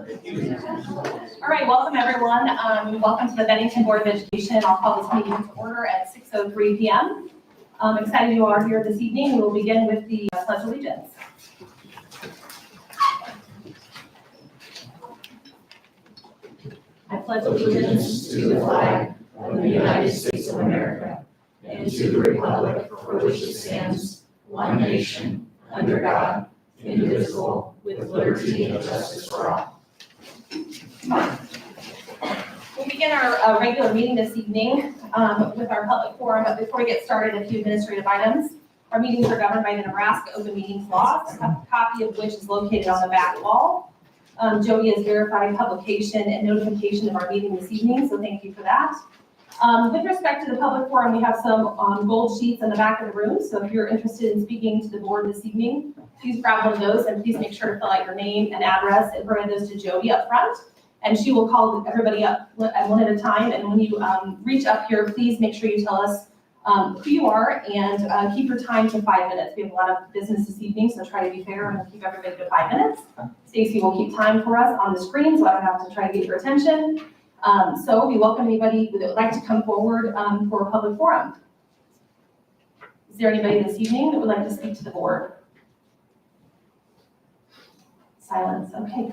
All right, welcome everyone. Welcome to the Bennington Board of Education. I'll call this meeting to order at 6:03 p.m. I'm excited you are here this evening. We will begin with the Pledge of Allegiance. I pledge allegiance to the flag of the United States of America and to the republic for which it stands, one nation, under God, indivisible, with liberty and justice for all. We'll begin our regular meeting this evening with our public forum, but before we get started, a few administrative items. Our meetings are governed by the Nebraska Open Meetings Law, a copy of which is located on the back wall. Jody has verified publication and notification of our meeting this evening, so thank you for that. With respect to the public forum, we have some gold sheets in the back of the room, so if you're interested in speaking to the board this evening, please grab one of those and please make sure to fill out your name and address and provide those to Jody up front. And she will call everybody up one at a time. And when you reach up here, please make sure you tell us who you are and keep your time to 5 minutes. We have a lot of business this evening, so try to be fair and keep everybody to 5 minutes. Stacy will keep time for us on the screen, so I don't have to try to get your attention. So we welcome anybody that would like to come forward for a public forum. Is there anybody this evening that would like to speak to the board? Silence, okay.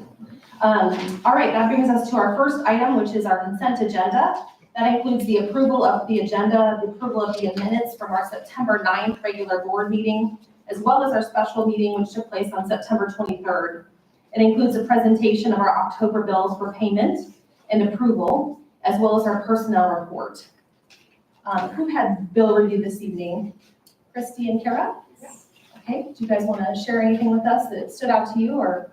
All right, that brings us to our first item, which is our consent agenda. That includes the approval of the agenda, the approval of the minutes from our September 9th regular board meeting, as well as our special meeting, which took place on September 23rd. It includes a presentation of our October bills for payment and approval, as well as our personnel report. Who had bill review this evening? Christy and Kara? Yes. Okay, do you guys want to share anything with us that stood out to you, or?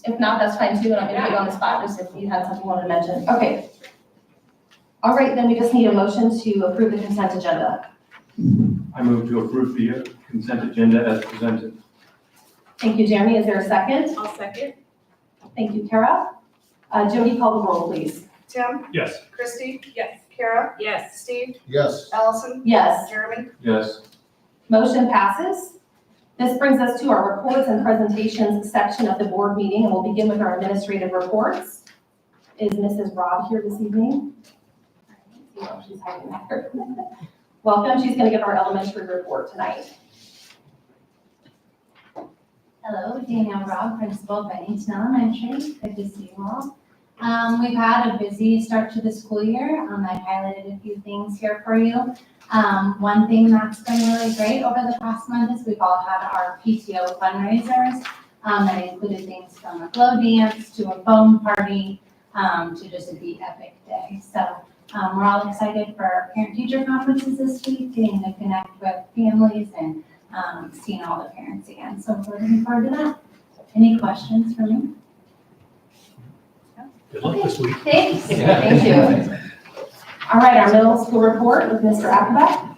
If not, that's fine too, and I'm gonna put you on the spot just if you had something you wanted to mention. Okay. All right, then we just need a motion to approve the consent agenda. I move to approve the consent agenda as presented. Thank you, Jeremy. Is there a second? I'll second. Thank you, Kara. Jody, call the roll, please. Tim? Yes. Christy? Yes. Kara? Yes. Steve? Yes. Allison? Yes. Jeremy? Yes. Motion passes. This brings us to our reports and presentations section of the board meeting, and we'll begin with our administrative reports. Is Mrs. Robb here this evening? She's hiding there. Welcome. She's going to give our elementary report tonight. Hello, Danielle Robb, Principal of Bennington Elementary. Good to see you all. We've had a busy start to the school year. I've highlighted a few things here for you. One thing that's been really great over the past month is we've all had our PTO fundraisers that included things from a glow dance to a foam party to just a Be Epic day. So we're all excited for our parent-teacher conferences this week, getting to connect with families and seeing all the parents again. So we're looking forward to that. Any questions for me? Good luck this week. Thanks. Thank you. All right, our middle school report with Mr. Ackerbeck.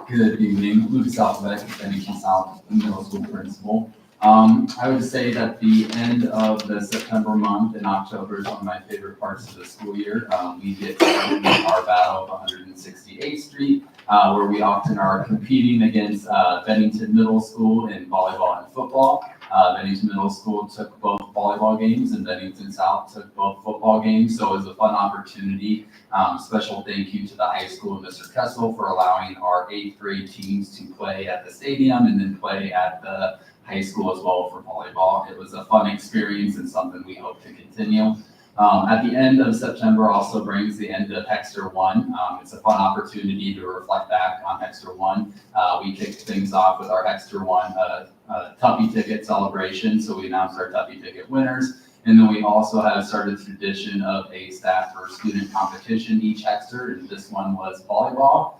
Good evening, Lucas Alphabet, Bennington South Middle School Principal. I would say that the end of the September month in October is one of my favorite parts of the school year. We get started with our battle of 168th Street, where we often are competing against Bennington Middle School in volleyball and football. Bennington Middle School took both volleyball games and Bennington South took both football games, so it was a fun opportunity. Special thank you to the high school and Mr. Kessel for allowing our 8th grade teams to play at the stadium and then play at the high school as well for volleyball. It was a fun experience and something we hope to continue. At the end of September also brings the end of Hexter 1. It's a fun opportunity to reflect back on Hexter 1. We kicked things off with our Hexter 1 Tuppy Ticket celebration, so we announced our Tuppy Ticket winners. And then we also have started a tradition of a staff or student competition each Hexter, and this one was volleyball.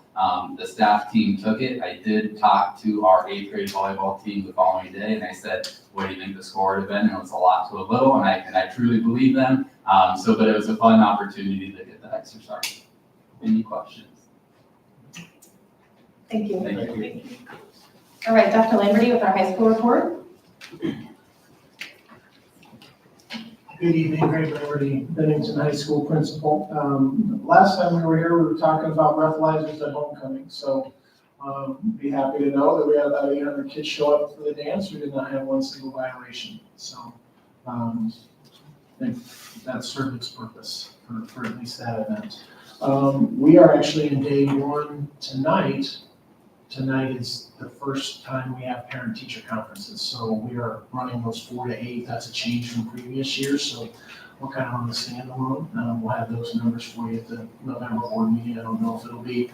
The staff team took it. I did talk to our 8th grade volleyball team the following day, and I said, what do you think the score would have been? And it was a lot to a little, and I truly believe them. But it was a fun opportunity to get the extra started. Any questions? Thank you. Thank you. All right, Dr. Lamberty with our high school report. Good evening, Greg Lamberty, Bennington High School Principal. Last time we were here, we were talking about breathalyzers at homecoming. So Be happy to know that we had about 800 kids show up for the dance. We did not have one single violation. So I think that served its purpose for at least that event. We are actually in day one tonight. Tonight is the first time we have parent-teacher conferences. So we are running those 4 to 8. That's a change from previous years. So we're kind of on the standalone. We'll have those numbers for you at the November board meeting. I don't know if it'll be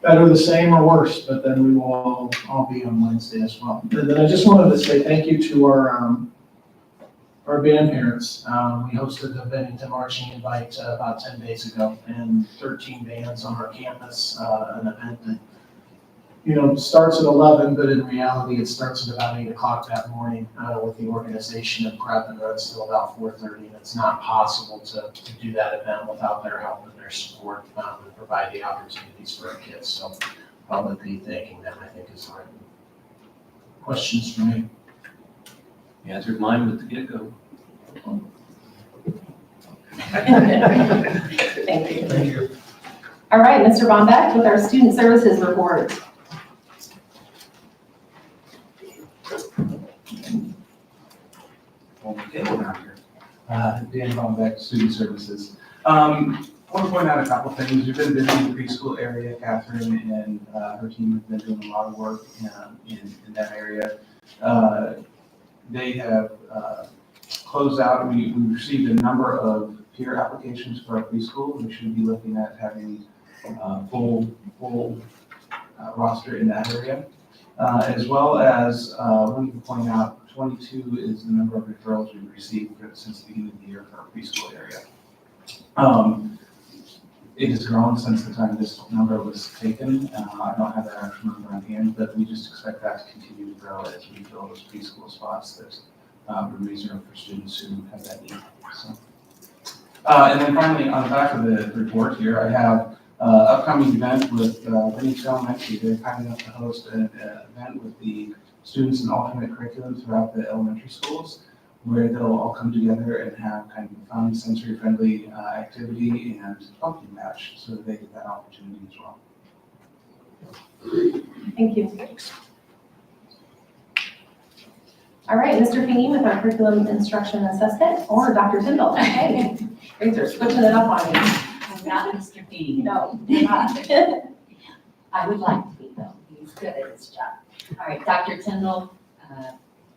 better, the same, or worse, but then we will all be on Wednesday as well. And then I just wanted to say thank you to our band parents. We hosted the Bennington Marching Invite about 10 days ago, and 13 bands on our campus, an event that, starts at 11, but in reality, it starts at about 8 o'clock that morning with the organization and prep, and runs till about 4:30. And it's not possible to do that event without their help and their support and provide the opportunities for our kids. So publicly thanking them, I think, is the right. Questions for me? You answered mine with the get-go. Thank you. Thank you. All right, Mr. Bombeck with our student services report. Dan Bombeck, Student Services. I want to point out a couple things. We've been busy in the preschool area. Catherine and her team have been doing a lot of work in that area. They have closed out. We received a number of peer applications for our preschool. We should be looking at having full roster in that area. As well as, we can point out 22 is the number of referrals we've received since the beginning of the year for our preschool area. It has grown since the time this number was taken. I don't have that actual number on hand, but we just expect that to continue to grow as we fill those preschool spots that we reserve for students who have that need. So, and then finally, on the back of the report here, I have upcoming event with Bennington Elementary. They're kind enough to host an event with the students in alternate curriculum throughout the elementary schools, where they'll all come together and have kind of a fun, sensory-friendly activity and pumpkin patch, so that they get that opportunity as well. Thank you. All right, Mr. Feeney with our curriculum instruction assistant, or Dr. Tyndall. Okay, thanks for switching it up on me. I'm not Mr. Feeney. No, you're not. I would like to be though. He's good at his job. All right, Dr. Tyndall,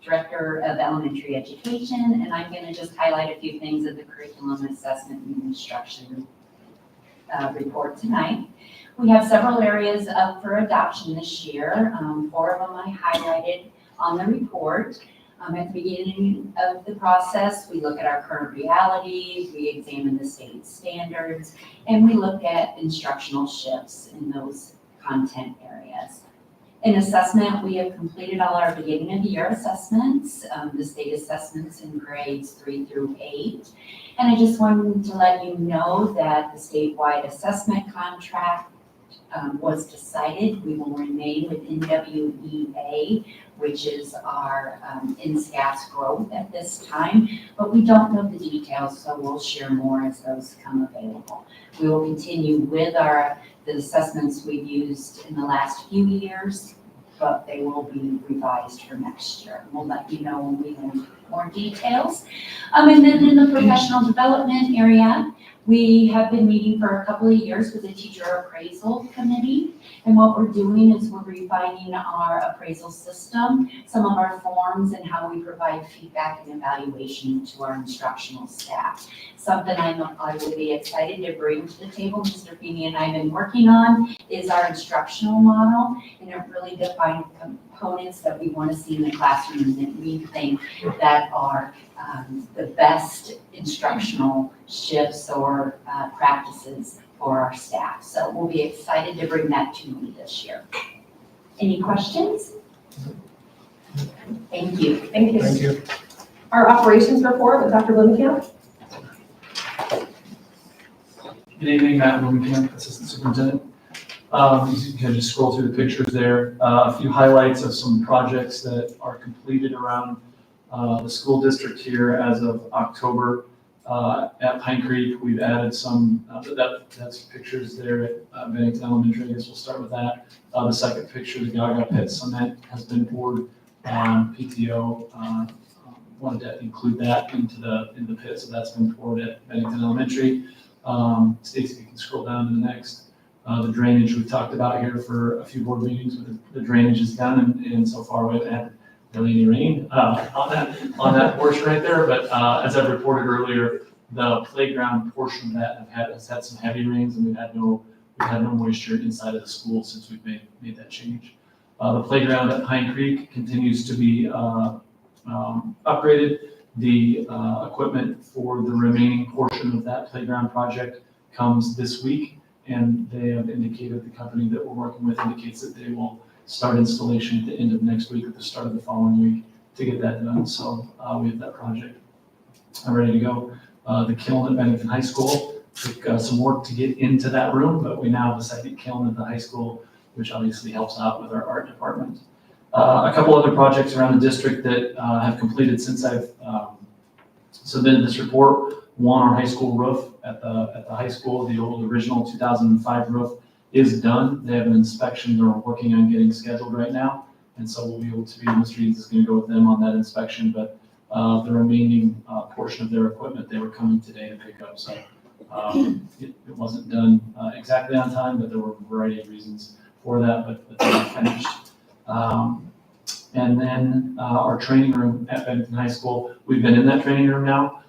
Director of Elementary Education, and I'm going to just highlight a few things of the curriculum assessment and instruction report tonight. We have several areas up for adoption this year. 4 of them I highlighted on the report. At the beginning of the process, we look at our current realities, we examine the state standards, and we look at instructional shifts in those content areas. In assessment, we have completed all our beginning of the year assessments, the state assessments in grades 3 through 8. And I just wanted to let you know that the statewide assessment contract was decided. We will remain with NWEA, which is our in-staff's growth at this time, but we don't know the details, so we'll share more as those come available. We will continue with the assessments we've used in the last few years, but they will be revised for next year. We'll let you know when we have more details. And then in the professional development area, we have been meeting for a couple of years with the teacher appraisal committee. And what we're doing is we're refining our appraisal system, some of our forms, and how we provide feedback and evaluation to our instructional staff. Something I will be excited to bring to the table, Mr. Feeney and I have been working on, is our instructional model, and it really defines components that we want to see in the classroom that we think that are the best instructional shifts or practices for our staff. So we'll be excited to bring that to you this year. Any questions? Thank you. Thank you. Thank you. Our operations report with Dr. Blumenkamp. Good evening, Matt Blumenkamp, Assistant Superintendent. You can just scroll through the pictures there. A few highlights of some projects that are completed around the school district here as of October. At Pine Creek, we've added some, that's pictures there at Bennington Elementary. I guess we'll start with that. The second picture, the Gaga pit cement has been poured. PTO wanted to include that in the pit, so that's been poured at Bennington Elementary. Stacy, you can scroll down to the next. The drainage we've talked about here for a few board meetings, but the drainage is done, and so far we haven't had really any rain on that portion right there. But as I've reported earlier, the playground portion of that has had some heavy rains, and we've had no moisture inside of the school since we've made that change. The playground at Pine Creek continues to be upgraded. The equipment for the remaining portion of that playground project comes this week, and they have indicated, the company that we're working with indicates that they will start installation at the end of next week or the start of the following week to get that done. So we have that project ready to go. The kiln at Bennington High School took some work to get into that room, but we now have a second kiln at the high school, which obviously helps out with our art department. A couple other projects around the district that have completed since I've submitted this report. One, our high school roof at the high school, the old original 2005 roof is done. They have an inspection they're working on getting scheduled right now. And so we'll be able to, Industries is going to go with them on that inspection, but the remaining portion of their equipment, they were coming today to pick up. So it wasn't done exactly on time, but there were a variety of reasons for that, but they're finished. And then our training room at Bennington High School, we've been in that training room now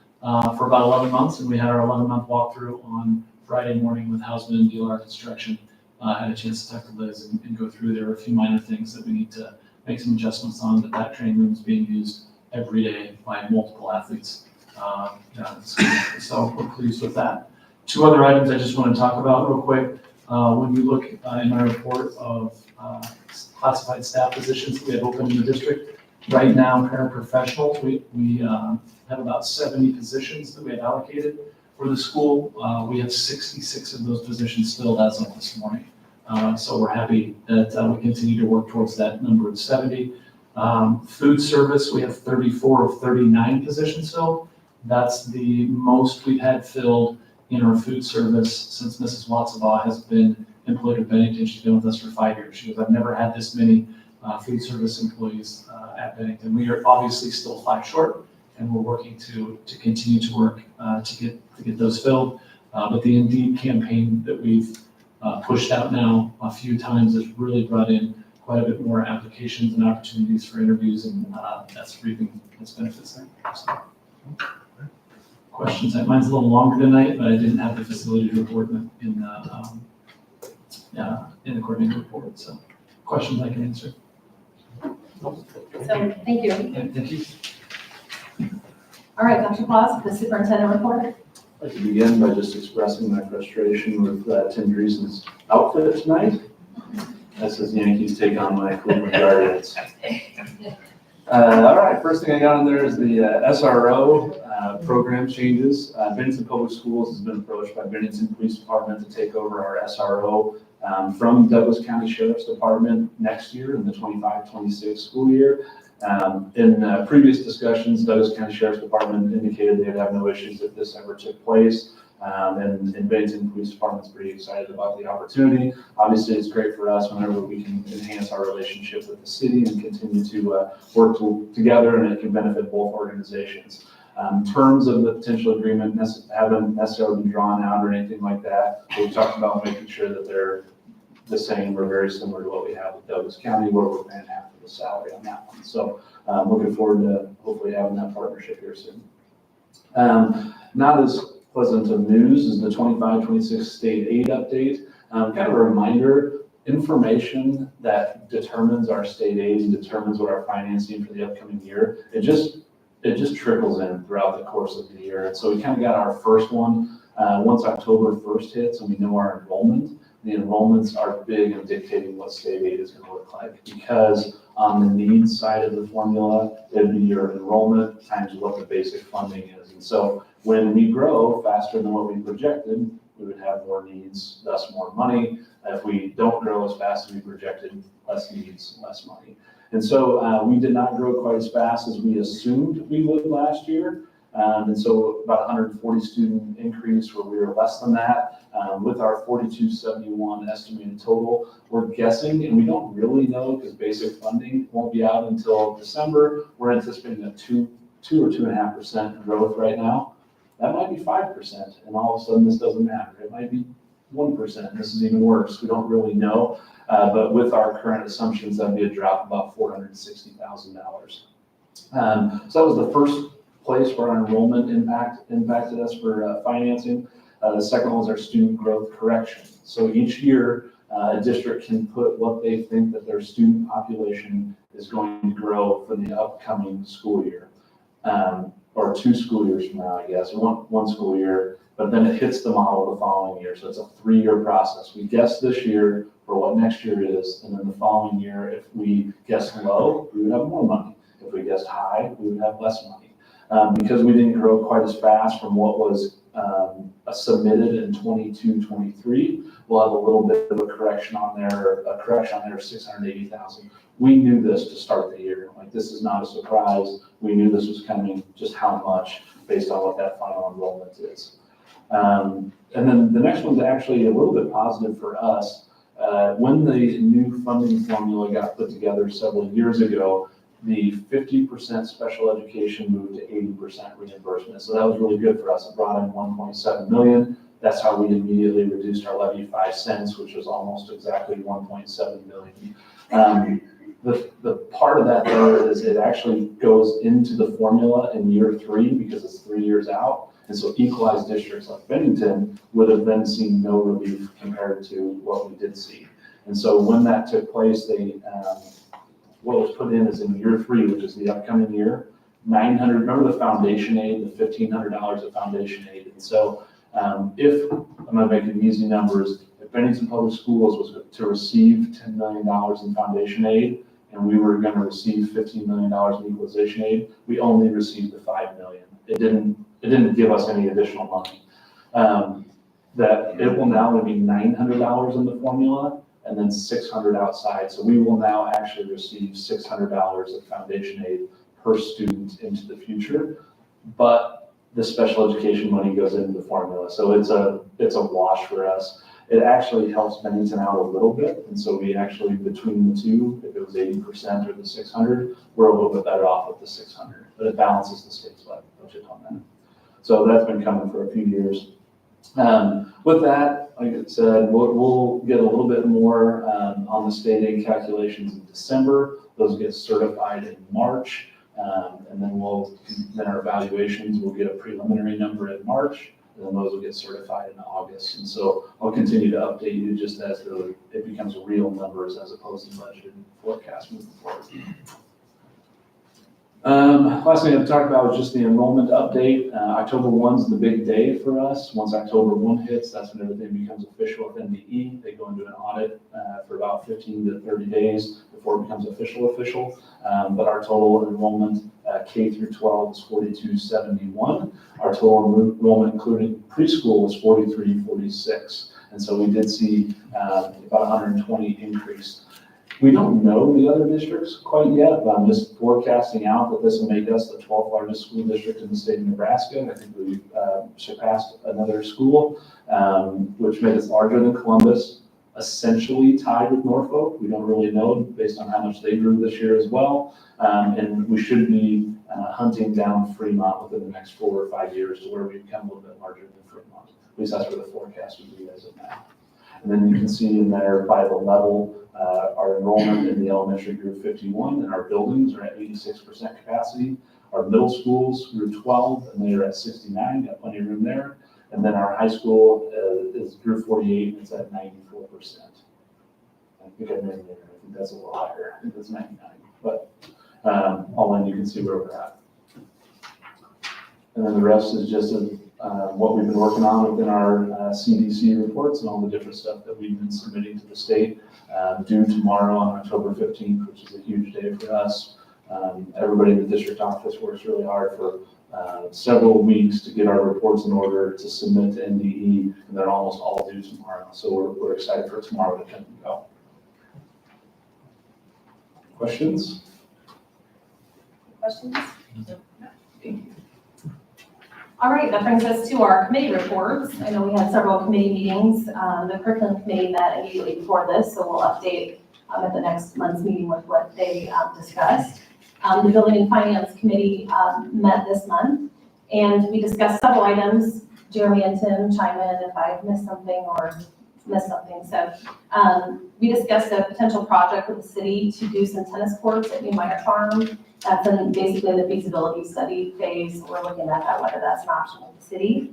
for about 11 months, and we had our 11-month walkthrough on Friday morning with Hausman and DLR Construction. Had a chance to talk to Liz and go through. There are a few minor things that we need to make some adjustments on, but that training room is being used every day by multiple athletes down at the school. So we're pleased with that. Two other items I just want to talk about real quick. When you look in my report of classified staff positions that we have open in the district, right now, paraprofessionals, we have about 70 positions that we have allocated for the school. We have 66 of those positions filled as of this morning. So we're happy that we continue to work towards that number of 70. Food service, we have 34 of 39 positions filled. That's the most we've had filled in our food service since Mrs. Watsabaugh has been employed at Bennington. She's been with us for 5 years. She goes, I've never had this many food service employees at Bennington. We are obviously still 5 short, and we're working to continue to work to get those filled. But the Indeed campaign that we've pushed out now a few times has really brought in quite a bit more applications and opportunities for interviews, and that's reaping its benefits there. So, questions? Mine's a little longer tonight, but I didn't have the facility report in the coordinator report. So questions I can answer. So, thank you. Thank you. All right, Dr. Claus, the superintendent report. I'd like to begin by just expressing my frustration with Tim Dreesen's outfit tonight. That says Yankees take on my Cleveland Guardians. All right, first thing I got on there is the SRO program changes. Bennington Public Schools has been approached by Bennington Police Department to take over our SRO from Douglas County Sheriff's Department next year in the 25-26 school year. In previous discussions, Douglas County Sheriff's Department indicated they'd have no issues if this ever took place. And Bennington Police Department's pretty excited about the opportunity. Obviously, it's great for us whenever we can enhance our relationship with the city and continue to work together, and it can benefit both organizations. Terms of the potential agreement haven't necessarily been drawn out or anything like that. We've talked about making sure that they're the same or very similar to what we have with Douglas County, where we're paying half of the salary on that one. So looking forward to hopefully having that partnership here soon. Not as pleasant of news is the 25-26 state aid update. Kind of a reminder, information that determines our state aid and determines what our financing for the upcoming year, it just trickles in throughout the course of the year. And so we kind of got our first one once October 1st hits and we know our enrollment. The enrollments are big in dictating what state aid is going to look like, because on the needs side of the formula, it'd be your enrollment times what the basic funding is. And so when we grow faster than what we projected, we would have more needs, thus more money. If we don't grow as fast as we projected, less needs, less money. And so we did not grow quite as fast as we assumed we would last year. And so about 140 student increase where we were less than that. With our 4271 estimated total, we're guessing, and we don't really know because basic funding won't be out until December. We're anticipating a 2 or 2.5% growth right now. That might be 5%, and all of a sudden this doesn't matter. It might be 1%, and this is even worse. We don't really know, but with our current assumptions, that'd be a drop of about $460,000. So that was the first place where our enrollment impacted us for financing. The second one was our student growth correction. So each year, a district can put what they think that their student population is going to grow for the upcoming school year. Or 2 school years from now, I guess, or one school year, but then it hits the model the following year. So it's a 3-year process. We guess this year for what next year is, and then the following year, if we guess low, we would have more money. If we guessed high, we would have less money. Because we didn't grow quite as fast from what was submitted in 22-23, we'll have a little bit of a correction on there of 680,000. We knew this to start the year. Like, this is not a surprise. We knew this was coming, just how much based on what that final enrollment is. And then the next one's actually a little bit positive for us. When the new funding formula got put together several years ago, the 50% special education moved to 80% reimbursement. So that was really good for us. It brought in 1.7 million. That's how we immediately reduced our levy 5 cents, which was almost exactly 1.7 million. The part of that though is it actually goes into the formula in year 3 because it's 3 years out. And so equalized districts like Bennington would have then seen no relief compared to what we did see. And so when that took place, what was put in is in year 3, which is the upcoming year, 900, remember the foundation aid, the $1,500 of foundation aid. And so if, I'm gonna make it easy numbers, if Bennington Public Schools was to receive $10 million in foundation aid, and we were gonna receive $15 million in equalization aid, we only received the $5 million. It didn't give us any additional money. That it will now be $900 in the formula, and then $600 outside. So we will now actually receive $600 of foundation aid per student into the future, but the special education money goes into the formula. So it's a wash for us. It actually helps Bennington out a little bit. And so we actually, between the two, if it was 80% or the 600, we're a little bit better off with the 600, but it balances the state's budget on that. So that's been coming for a few years. With that, like I said, we'll get a little bit more on the state aid calculations in December. Those get certified in March, and then our evaluations will get a preliminary number in March, and then those will get certified in August. And so I'll continue to update you just as it becomes real numbers as opposed to budgeted forecast moving forward. Last thing I've talked about was just the enrollment update. October 1's the big day for us. Once October 1 hits, that's when everything becomes official with NDE. They go into an audit for about 15 to 30 days before it becomes official. But our total enrollment K through 12 is 4271. Our total enrollment including preschool was 4346. And so we did see about 120 increase. We don't know the other districts quite yet, but I'm just forecasting out that this will make us the 12th largest school district in the state of Nebraska. I think we surpassed another school, which made us larger than Columbus, essentially tied with Norfolk. We don't really know based on how much they grew this year as well. And we should be hunting down Fremont within the next 4 or 5 years to where we become a little bit larger than Fremont. At least that's where the forecast would be as of now. And then you can see in there by the level, our enrollment in the elementary grew 51, and our buildings are at 86% capacity. Our middle schools grew 12, and they are at 69, got plenty of room there. And then our high school grew 48, and it's at 94%. I think I made it there. I think that's a little higher. I think that's 99. But all in, you can see where we're at. And then the rest is just what we've been working on within our CDC reports and all the different stuff that we've been submitting to the state. Due tomorrow on October 15th, which is a huge day for us. Everybody in the district office works really hard for several weeks to get our reports in order to submit to NDE, and they're almost all due tomorrow. So we're excited for tomorrow to come and go. Questions? Questions? Thank you. All right, that brings us to our committee reports. I know we had several committee meetings. The curriculum committee met immediately before this, so we'll update at the next month's meeting with what they discussed. The building and finance committee met this month, and we discussed several items. Jeremy and Tim chime in if I missed something or missed something. So we discussed a potential project with the city to do some tennis courts at New Minor Farm. That's in basically the feasibility study phase. We're looking at that, whether that's an option with the city.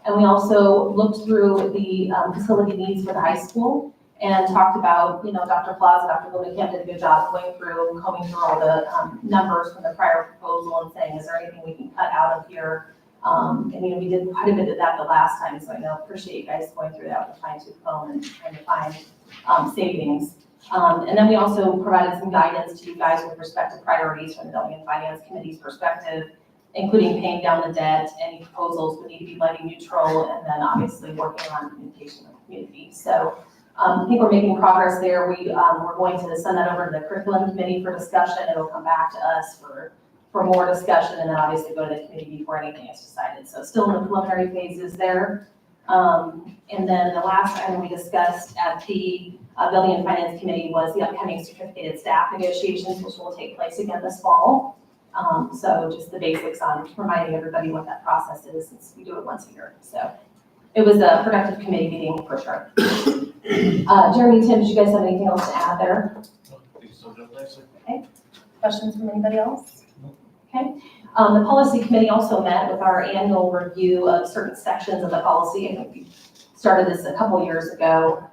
And we also looked through the facility needs for the high school and talked about, Dr. Plaza, Dr. Blumenkamp did a good job going through, combing through all the numbers from the prior proposal and saying, is there anything we can cut out of here? And we did quite a bit of that the last time, so I appreciate you guys going through that with a fine-tooth comb and trying to find savings. And then we also provided some guidance to you guys with respect to priorities from the Building and Finance Committee's perspective, including paying down the debt. Any proposals would need to be levy neutral, and then obviously working on communication with the community. So I think we're making progress there. We're going to send that over to the curriculum committee for discussion. It'll come back to us for more discussion, and then obviously go to the committee before anything is decided. So still in the preliminary phases there. And then the last item we discussed at the Building and Finance Committee was the upcoming certificated staff negotiations, which will take place again this fall. So just the basics on reminding everybody what that process is, since we do it once a year. So it was a productive committee meeting for sure. Jeremy, Tim, did you guys have anything else to add there? Okay. Questions from anybody else? Okay. The policy committee also met with our annual review of certain sections of the policy. I think we started this a couple years ago,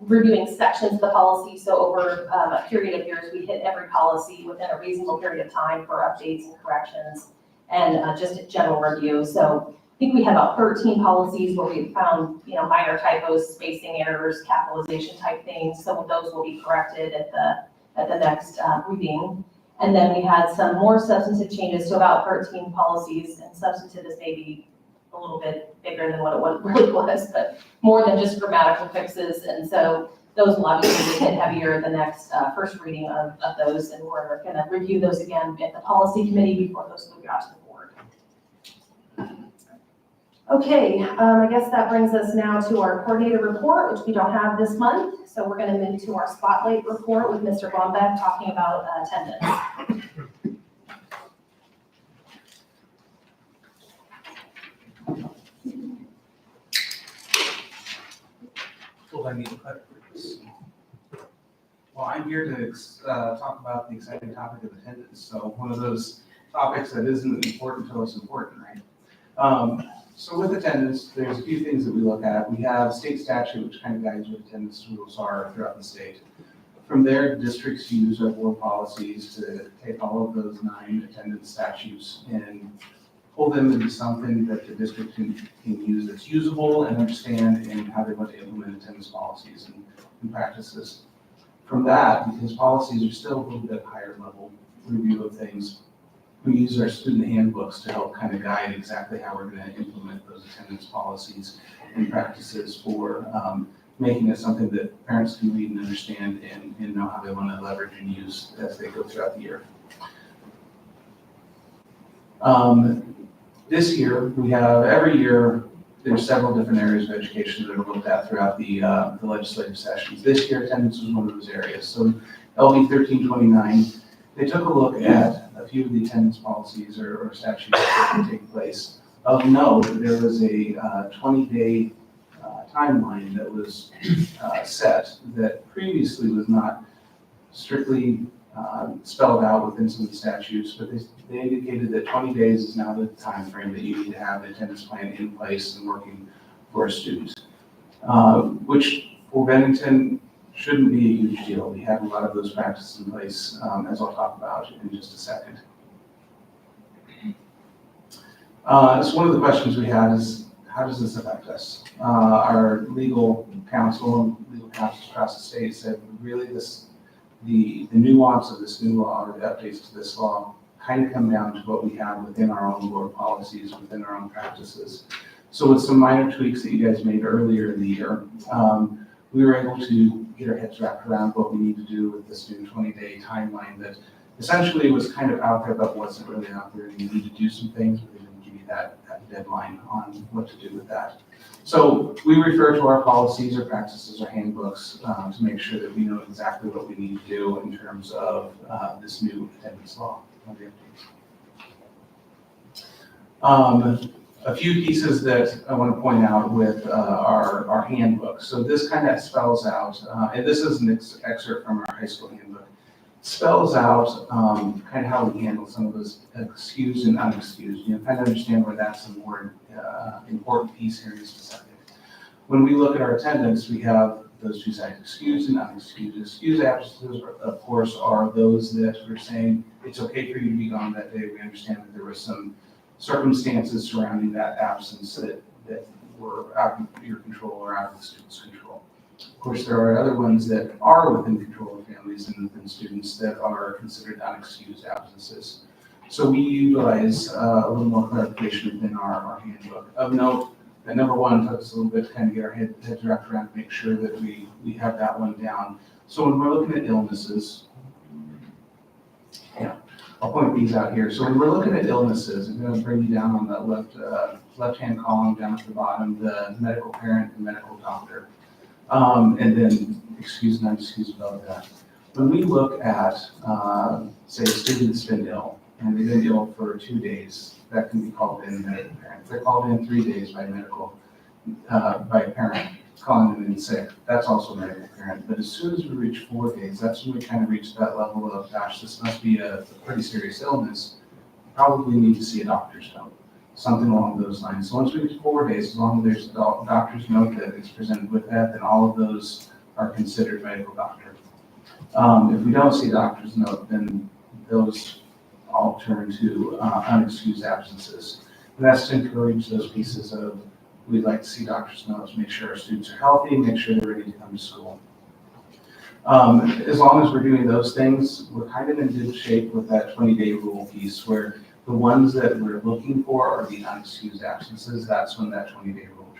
reviewing sections of the policy. So over a period of years, we hit every policy within a reasonable period of time for updates and corrections and just a general review. So I think we had about 13 policies where we found, minor typos, spacing errors, capitalization type things. Some of those will be corrected at the next reading. And then we had some more substantive changes to about 13 policies, and substantive is maybe a little bit bigger than what it really was, but more than just grammatical fixes. And so those will obviously hit heavier at the next first reading of those, and we're going to review those again at the policy committee before those move out to the board. Okay, I guess that brings us now to our coordinator report, which we don't have this month. So we're going to move to our spotlight report with Mr. Blombeck talking about attendance. Well, I need to cut for this. Well, I'm here to talk about the exciting topic of attendance. So one of those topics that isn't important until it's important, right? So with attendance, there's a few things that we look at. We have state statute, which kind of guides what attendance rules are throughout the state. From there, districts use our board policies to take all of those 9 attendance statutes and pull them into something that the district can use that's usable and understand, and how they want to implement attendance policies and practices. From that, because policies are still a little bit higher level review of things, we use our student handbooks to help kind of guide exactly how we're going to implement those attendance policies and practices for making it something that parents can read and understand and know how they want to leverage and use as they go throughout the year. This year, we have, every year, there's several different areas of education that are looked at throughout the legislative sessions. This year, attendance was one of those areas. So LB 1329, they took a look at a few of the attendance policies or statutes that were taking place. Of note, there was a 20-day timeline that was set that previously was not strictly spelled out within some of the statutes, but they indicated that 20 days is now the time frame that you need to have an attendance plan in place and working for a student, which for Bennington shouldn't be a huge deal. We have a lot of those practices in place, as I'll talk about in just a second. So one of the questions we had is, how does this affect us? Our legal counsel and legal counsels across the state said really the nuance of this new law, or the updates to this law, kind of come down to what we have within our own board policies, within our own practices. So with some minor tweaks that you guys made earlier in the year, we were able to get our heads wrapped around what we need to do with this new 20-day timeline that essentially was kind of out there but wasn't really out there. You need to do some things, but they didn't give you that deadline on what to do with that. So we refer to our policies or practices or handbooks to make sure that we know exactly what we need to do in terms of this new attendance law. A few pieces that I want to point out with our handbook. So this kind of spells out, and this is an excerpt from our high school handbook, spells out kind of how we handle some of those excused and unexcused. You know, kind of understand where that's a more important piece here in just a second. When we look at our attendance, we have those two sides, excused and unexcused. Excused absences, of course, are those that we're saying it's okay for you to be gone that day. We understand that there was some circumstances surrounding that absence that were out of your control or out of the student's control. Of course, there are other ones that are within control of families and within students that are considered unexcused absences. So we utilize a little more clarification within our handbook. Of note, that number one took us a little bit to kind of get our heads wrapped around to make sure that we have that one down. So when we're looking at illnesses, I'll point these out here. So when we're looking at illnesses, I'm going to bring you down on the left-hand column down at the bottom, the medical parent and medical doctor. And then excused and unexcused about that. When we look at, say, a student that's been ill, and they've been ill for 2 days, that can be called in medical parent. If they're called in 3 days by by a parent calling them in sick, that's also medical parent. But as soon as we reach 4 days, that's when we kind of reach that level of, gosh, this must be a pretty serious illness. Probably need to see a doctor's note, something along those lines. So once we reach 4 days, as long as there's a doctor's note that is presented with that, then all of those are considered medical doctor. If we don't see a doctor's note, then those all turn to unexcused absences. And that's to encourage those pieces of, we'd like to see doctor's notes, make sure our students are healthy, make sure they're ready to come to school. As long as we're doing those things, we're kind of in good shape with that 20-day rule piece, where the ones that we're looking for are the unexcused absences. That's when that 20-day rule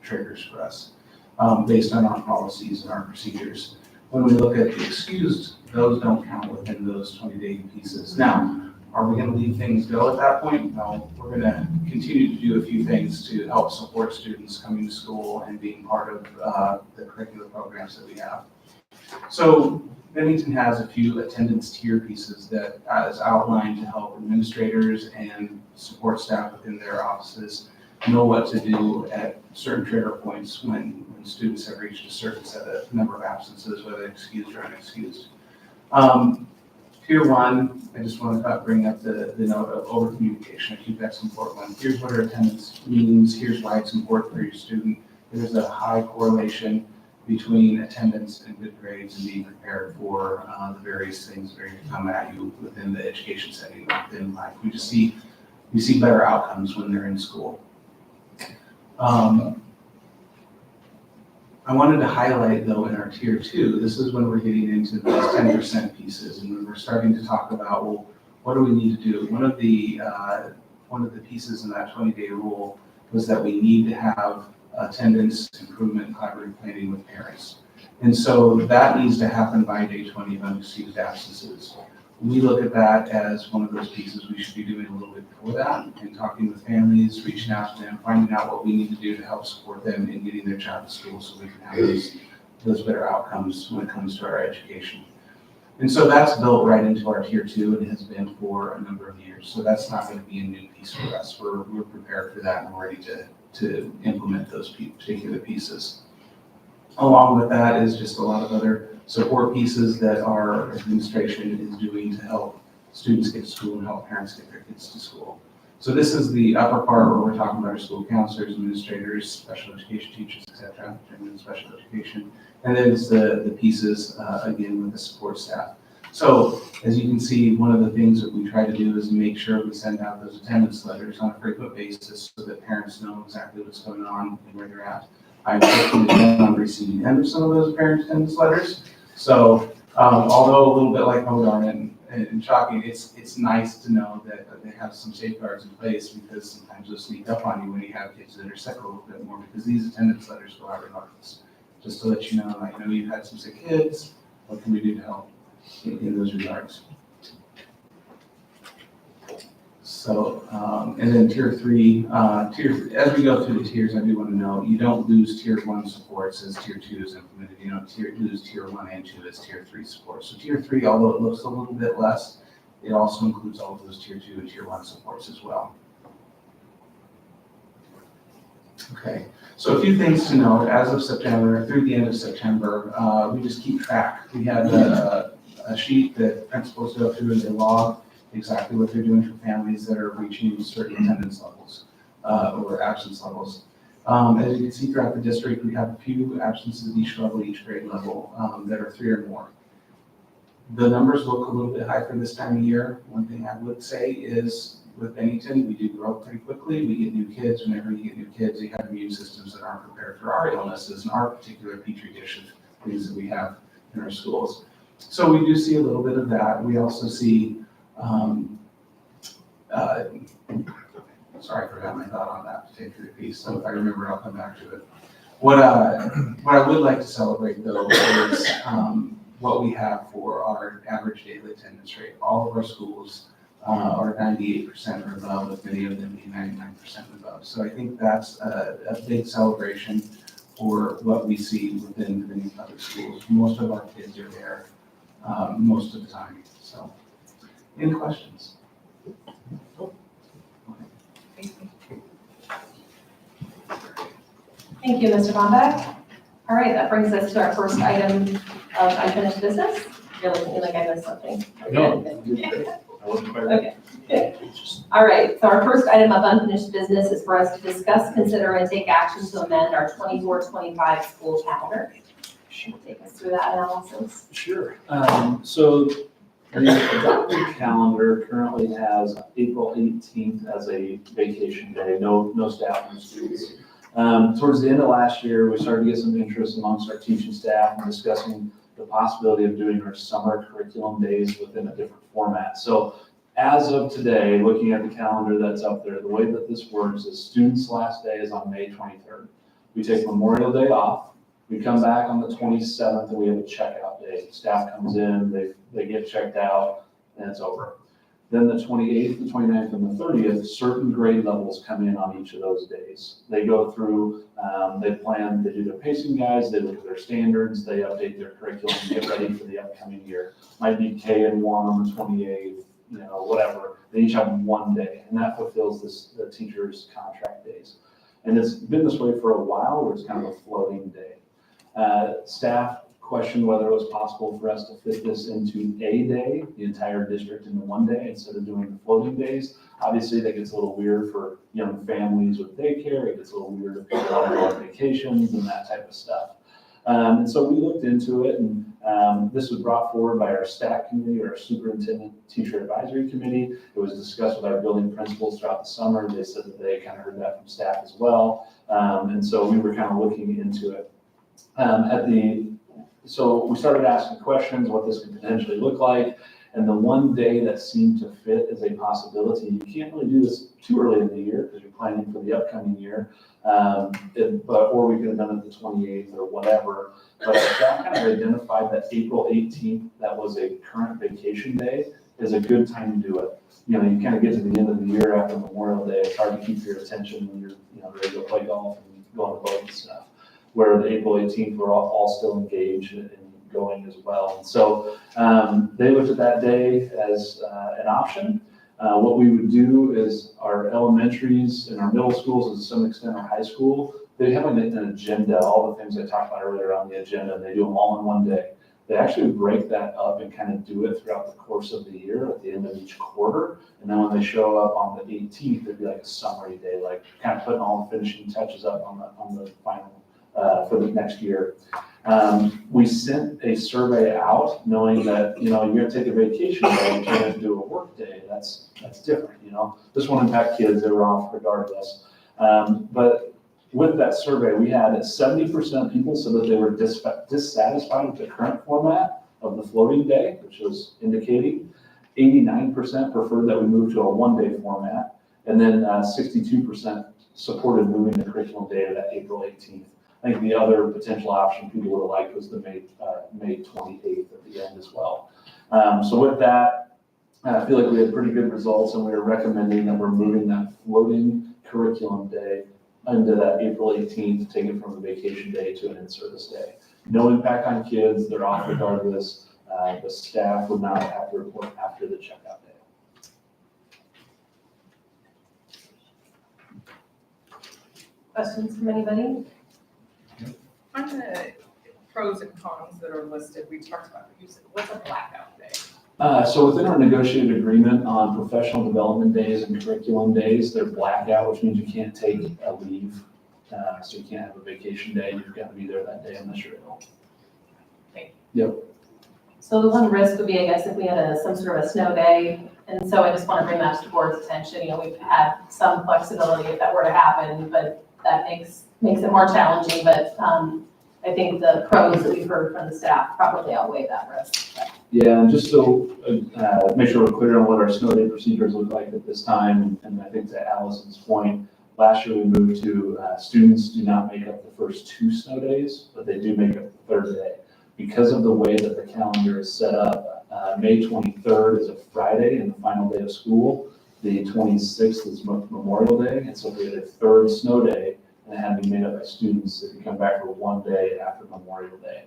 triggers for us, based on our policies and our procedures. When we look at the excused, those don't count within those 20-day pieces. Now, are we going to leave things go at that point? No, we're going to continue to do a few things to help support students coming to school and being part of the curricular programs that we have. So Bennington has a few attendance tier pieces that is outlined to help administrators and support staff within their offices know what to do at certain trigger points when students have reached a certain set of number of absences, whether excused or unexcused. Tier 1, I just want to bring up the note of over communication. I think that's an important one. Here's what our attendance means. Here's why it's important for your student. There's a high correlation between attendance and good grades and being prepared for the various things that are going to come at you within the education setting, within life. We see better outcomes when they're in school. I wanted to highlight, though, in our tier 2, this is when we're getting into those 10% pieces, and when we're starting to talk about, well, what do we need to do? One of the pieces in that 20-day rule was that we need to have attendance improvement and collaborative planning with parents. And so that needs to happen by day 20 of unexcused absences. We look at that as one of those pieces we should be doing a little bit before that, and talking with families, reaching out to them, finding out what we need to do to help support them in getting their child to school so we can have those better outcomes when it comes to our education. And so that's built right into our tier 2 and has been for a number of years. So that's not going to be a new piece for us. We're prepared for that and we're ready to implement those particular pieces. Along with that is just a lot of other support pieces that our administration is doing to help students get to school and help parents get their kids to school. So this is the upper part where we're talking about our school counselors, administrators, special education teachers, etc., in special education. And then it's the pieces, again, with the support staff. So as you can see, one of the things that we try to do is make sure we send out those attendance letters on a frequent basis so that parents know exactly what's going on and where they're at. I'm working on receiving the end of some of those parent attendance letters. So although a little bit like Hogarth and shocking, it's nice to know that they have some safeguards in place, because sometimes they'll sneak up on you when you have kids that are sick a little bit more, because these attendance letters go out regardless. Just to let you know, I know you've had some sick kids, what can we do to help in those regards? So, and then tier 3, as we go through the tiers, I do want to know, you don't lose tier 1 supports as tier 2 is implemented. You don't lose tier 1 and 2 as tier 3 supports. So tier 3, although it looks a little bit less, it also includes all of those tier 2 and tier 1 supports as well. Okay, so a few things to note. As of September, through the end of September, we just keep track. We have a sheet that principals go through and they log exactly what they're doing for families that are reaching certain attendance levels or absence levels. As you can see throughout the district, we have a few absences at each level, each grade level that are 3 or more. The numbers look a little bit high for this time of year. One thing I would say is with Bennington, we do grow pretty quickly. We get new kids. Whenever you get new kids, they have immune systems that aren't prepared for our illnesses and our particular petri dish of things that we have in our schools. So we do see a little bit of that. We also see sorry, I forgot my thought on that particular piece. So if I remember, I'll come back to it. What I would like to celebrate though is what we have for our average daily attendance rate. All of our schools are 98% or above, with many of them being 99% above. So I think that's a big celebration for what we see within many public schools. Most of our kids are there most of the time. So, any questions? Thank you, Mr. Bombeck. All right, that brings us to our first item of unfinished business. You're looking at me like I missed something. No. I wasn't quite Okay. All right, so our first item of unfinished business is for us to discuss, consider, and take action to amend our 24-25 school calendar. Take us through that analysis. Sure. So the adopted calendar currently has April 18th as a vacation day, no staff and students. Towards the end of last year, we started to get some interest amongst our teaching staff in discussing the possibility of doing our summer curriculum days within a different format. So as of today, looking at the calendar that's up there, the way that this works is students' last day is on May 23rd. We take Memorial Day off. We come back on the 27th and we have a checkout day. Staff comes in, they get checked out, and it's over. Then the 28th, the 29th, and the 30th, certain grade levels come in on each of those days. They go through, they do their pacing guides, they look at their standards, they update their curriculum, get ready for the upcoming year. Might be K&1 on the 28th, whatever. They each have one day, and that fulfills the teacher's contract days. And it's been this way for a while, where it's kind of a floating day. Staff questioned whether it was possible for us to fit this into a day, the entire district into one day instead of doing the floating days. Obviously, that gets a little weird for young families with daycare. It gets a little weird if they're on vacations and that type of stuff. And so we looked into it, and this was brought forward by our staff committee, or our superintendent teacher advisory committee. It was discussed with our building principals throughout the summer. They said that they kind of heard that from staff as well. And so we were kind of looking into it. So we started asking questions, what this could potentially look like. And the one day that seemed to fit as a possibility, you can't really do this too early in the year because you're planning for the upcoming year. Or we could have done it the 28th or whatever. But that kind of identified that April 18th, that was a current vacation day, is a good time to do it. You kind of get to the end of the year after Memorial Day, it's hard to keep your attention when you're ready to go play golf and go on the boat and stuff. Where the April 18th, we're all still engaged and going as well. And so they looked at that day as an option. What we would do is our elementaries and our middle schools, and to some extent our high school, they have an agenda, all the things I talked about earlier on the agenda, and they do them all in one day. They actually break that up and kind of do it throughout the course of the year at the end of each quarter. And then when they show up on the 18th, it'd be like a summary day, like kind of putting all the finishing touches up on the final for the next year. We sent a survey out knowing that, you're gonna take a vacation day, you're gonna do a work day. That's different, This won't impact kids, they were off regardless. But with that survey, we had 70% of people said that they were dissatisfied with the current format of the floating day, which was indicating 89% preferred that we move to a one-day format. And then 62% supported moving the curriculum day to that April 18th. I think the other potential option people would have liked was the May 28th at the end as well. So with that, I feel like we had pretty good results, and we are recommending that we're moving that floating curriculum day into that April 18th, take it from a vacation day to an in-service day. No impact on kids, they're off regardless. The staff would not have to report after the checkout day. Questions from anybody? On the pros and cons that are listed, we talked about, what's a blackout day? So within our negotiated agreement on professional development days and curriculum days, they're blackout, which means you can't take a leave. So you can't have a vacation day, you've got to be there that day unless you're ill. So the one risk would be, I guess, if we had some sort of a snow day, and so I just want to bring that to the board's attention. We've had some flexibility if that were to happen, but that makes it more challenging. But I think the pros that we've heard from the staff probably outweigh that risk. Yeah, and just so, make sure we're clear on what our snow day procedures look like at this time, and I think to Allison's point, last year we moved to, students do not make up the first 2 snow days, but they do make up the third day. Because of the way that the calendar is set up, May 23rd is a Friday and the final day of school. The 26th is Memorial Day, and so we had a third snow day, and it had to be made up by students that could come back for one day after Memorial Day.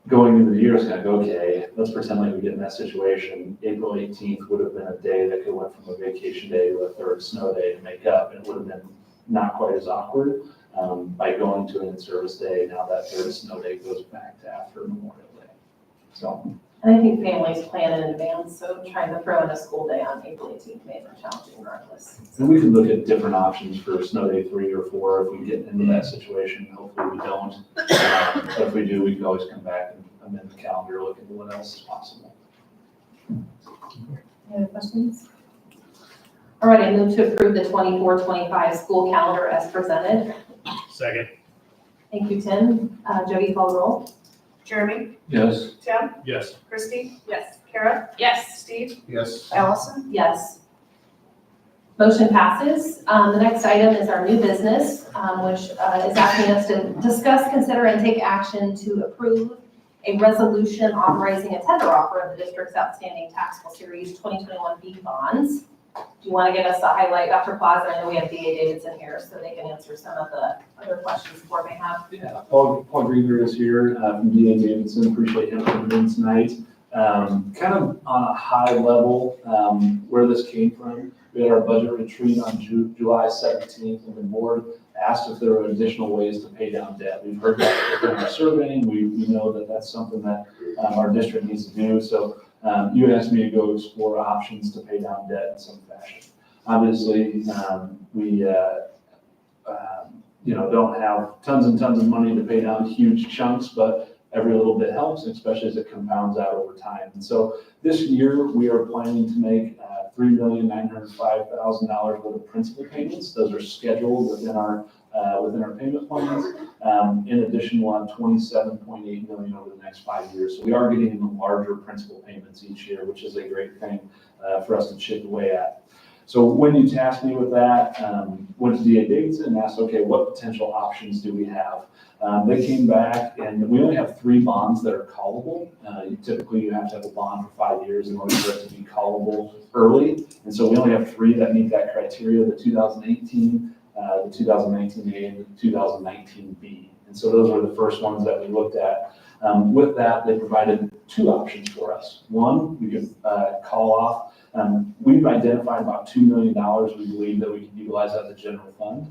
Going into the year, it's like, okay, let's pretend like we get in that situation. April 18th would have been a day that could went from a vacation day to a third snow day to make up, and it would have been not quite as awkward. By going to an in-service day, now that third snow day goes back to after Memorial Day. So, And I think families plan in advance, so trying to throw in a school day on April 18th may be challenging regardless. and we could look at different options for snow day 3 or 4 if we get into that situation. Hopefully we don't. But if we do, we can always come back and amend the calendar, look into what else is possible. Any other questions? All right, I move to approve the 24-25 school calendar as presented. Second. Thank you, Tim. Jody, call the roll. Jeremy, Yes. Tim, Yes. Christie? Yes. Kara? Yes. Steve? Yes. Allison? Yes. Motion passes. The next item is our new business, which is asking us to discuss, consider, and take action to approve a resolution authorizing a tender offer of the district's outstanding taxable series 2021 B bonds. Do you want to give us a highlight, Dr. Plaza? I know we have DA Davidson here, so they can answer some of the other questions the board may have. Yeah, Paul Greenberg is here from DA Davidson. Appreciate him coming in tonight. Kind of on a high level, where this came from. We had our budget retreat on July 17th, and the board asked if there were additional ways to pay down debt. We've heard that in our surveying. We know that that's something that our district needs to do. So you had asked me to go explore options to pay down debt in some fashion. Obviously, we don't have tons and tons of money to pay down huge chunks, but every little bit helps, especially as it compounds out over time. And so this year, we are planning to make $3,905,000 worth of principal payments. Those are scheduled within our payment plans. In addition, we'll have $27.8 million over the next 5 years. So we are getting into larger principal payments each year, which is a great thing for us to chip away at. So when you tasked me with that, went to DA Davidson and asked, okay, what potential options do we have? They came back, and we only have 3 bonds that are callable. Typically, you have to have a bond for 5 years in order for it to be callable early. And so we only have 3 that meet that criteria, the 2018, the 2019A, and the 2019B. And so those were the first ones that we looked at. With that, they provided 2 options for us. One, we could call off. We've identified about $2 million we believe that we can utilize as a general fund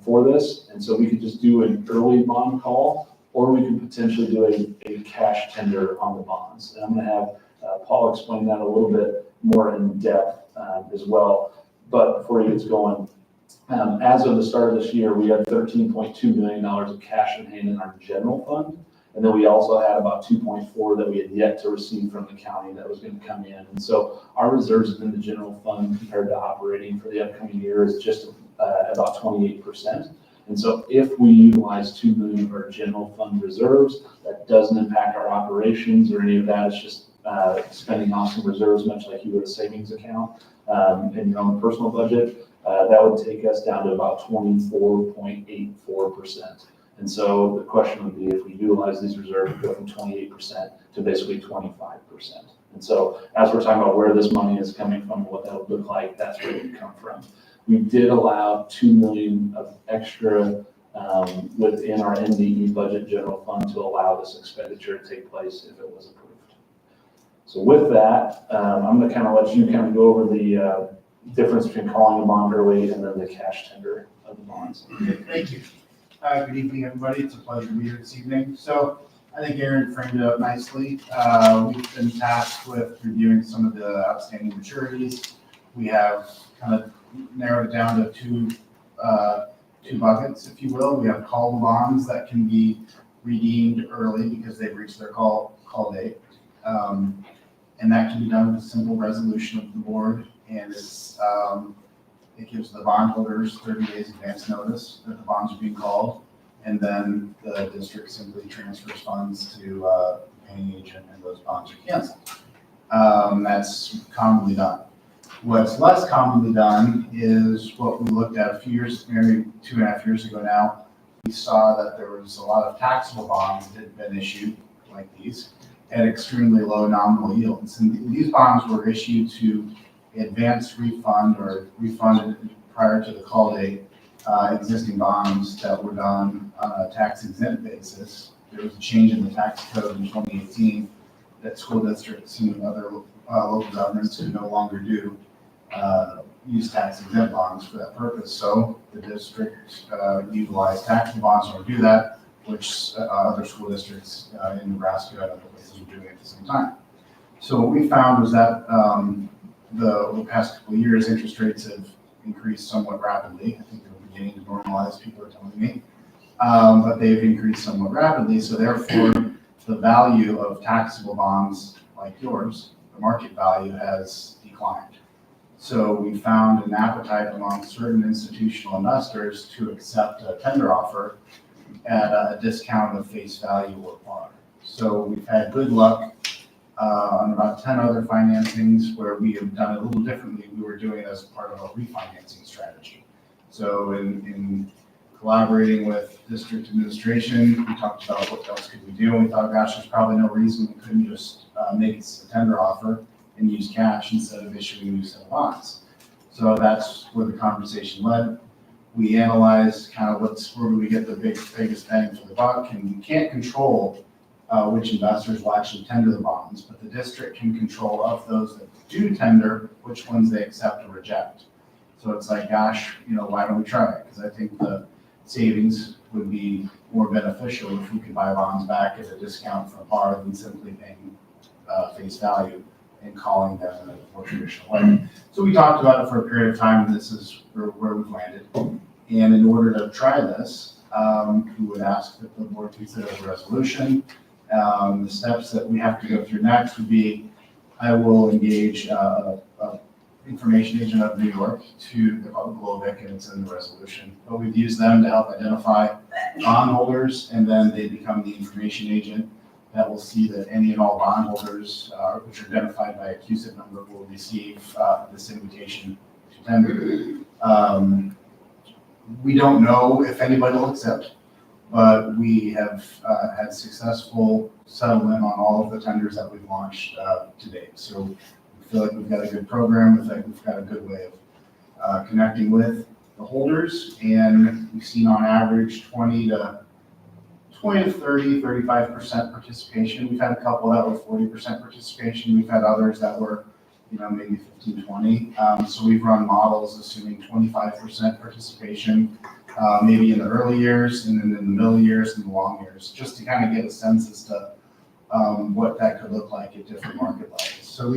for this. And so we could just do an early bond call, or we could potentially do a cash tender on the bonds. And I'm going to have Paul explain that a little bit more in depth as well. But before he gets going, as of the start of this year, we had $13.2 million of cash in hand in our general fund. And then we also had about 2.4 that we had yet to receive from the county that was going to come in. And so our reserves in the general fund compared to operating for the upcoming year is just about 28%. And so if we utilize $2 million of our general fund reserves, that doesn't impact our operations or any of that. It's just spending off some reserves, much like you would a savings account in your own personal budget. That would take us down to about 24.84%. And so the question would be, if we utilize these reserves, we go from 28% to basically 25%. And so as we're talking about where this money is coming from, what that would look like, that's where it would come from. We did allow 2 million of extra within our NDE budget general fund to allow this expenditure to take place if it was approved. So with that, I'm gonna kind of let you kind of go over the difference between calling a bond early and then the cash tender of the bonds. Thank you. Good evening, everybody. It's a pleasure to be here this evening. So I think Aaron framed it up nicely. We've been tasked with reviewing some of the outstanding maturities. We have kind of narrowed it down to two buckets, if you will. We have callable bonds that can be redeemed early because they've reached their call date. And that can be done with a simple resolution of the board, and it gives the bondholders 30 days advance notice that the bonds are being called, and then the district simply transfers funds to the paying agent, and those bonds are canceled. That's commonly done. What's less commonly done is what we looked at a few years, maybe 2.5 years ago now. We saw that there was a lot of taxable bonds that had been issued like these at extremely low nominal yields. And these bonds were issued to advance refund or refunded prior to the call date existing bonds that were done on a tax exempt basis. There was a change in the tax code in 2018 that school districts and other local governments could no longer do use tax exempt bonds for that purpose. So the district utilized taxable bonds to do that, which other school districts in Nebraska and other places were doing at the same time. So what we found was that the past couple of years, interest rates have increased somewhat rapidly. I think they're beginning to normalize, people are telling me. But they've increased somewhat rapidly. So therefore, the value of taxable bonds like yours, the market value has declined. So we found an appetite among certain institutional investors to accept a tender offer at a discount of face value or par. So we've had good luck on about 10 other financings where we have done it a little differently. We were doing it as part of a refinancing strategy. So in collaborating with district administration, we talked about what else could we do, and we thought, gosh, there's probably no reason we couldn't just make a tender offer and use cash instead of issuing new set of bonds. So that's where the conversation led. We analyzed kind of where do we get the biggest bang for the buck, and we can't control which investors will actually tender the bonds, but the district can control of those that do tender, which ones they accept or reject. So it's like, gosh, why don't we try it? Because I think the savings would be more beneficial if we could buy bonds back at a discount from par than simply paying face value and calling them in a more traditional way. So we talked about it for a period of time, and this is where we've landed. And in order to try this, we would ask that the board consider the resolution. The steps that we have to go through next would be, I will engage a information agent of New York to the Glovic, and it's in the resolution. But we've used them to help identify bondholders, and then they become the information agent that will see that any and all bondholders, which are identified by a QSIP number, will receive this invitation to tender. We don't know if anybody will accept, but we have had successful settlement on all of the tenders that we've launched to date. So we feel like we've got a good program. We think we've got a good way of connecting with the holders, and we've seen on average 20 to 30, 35% participation. We've had a couple that were 40% participation. We've had others that were, maybe 15, 20. So we've run models assuming 25% participation, maybe in the early years, and then in the middle years and the long years, just to kind of get a sense as to what that could look like at different market levels. So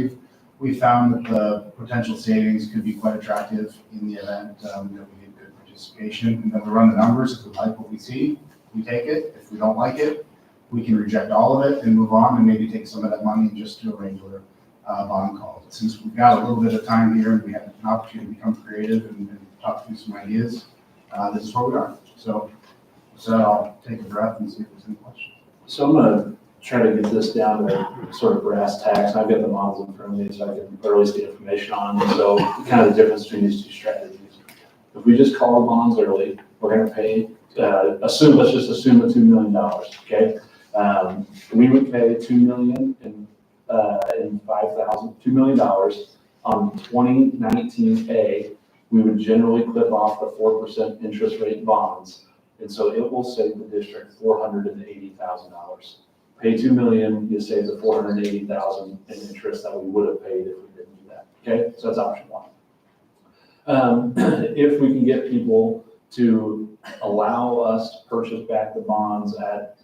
we found that the potential savings could be quite attractive in the event that we get good participation. And then we run the numbers. If we like what we see, we take it. If we don't like it, we can reject all of it and move on, and maybe take some of that money and just do a regular bond call. But since we've got a little bit of time here and we have an opportunity to become creative and talk through some ideas, this is where we are. So I'll take a breath and see if there's any questions. So I'm gonna try to get this down to sort of brass tacks. I've got the models in front of me so I can release the information on them. So kind of the difference between these two strategies. If we just call the bonds early, we're gonna pay, let's just assume the $2 million, okay? We would pay $2 million in and $2 million on 2019A, we would generally clip off the 4% interest rate bonds. And so it will save the district $480,000. Pay 2 million, you save the 480,000 in interest that we would have paid if we didn't do that. Okay, so that's option one. If we can get people to allow us to purchase back the bonds at,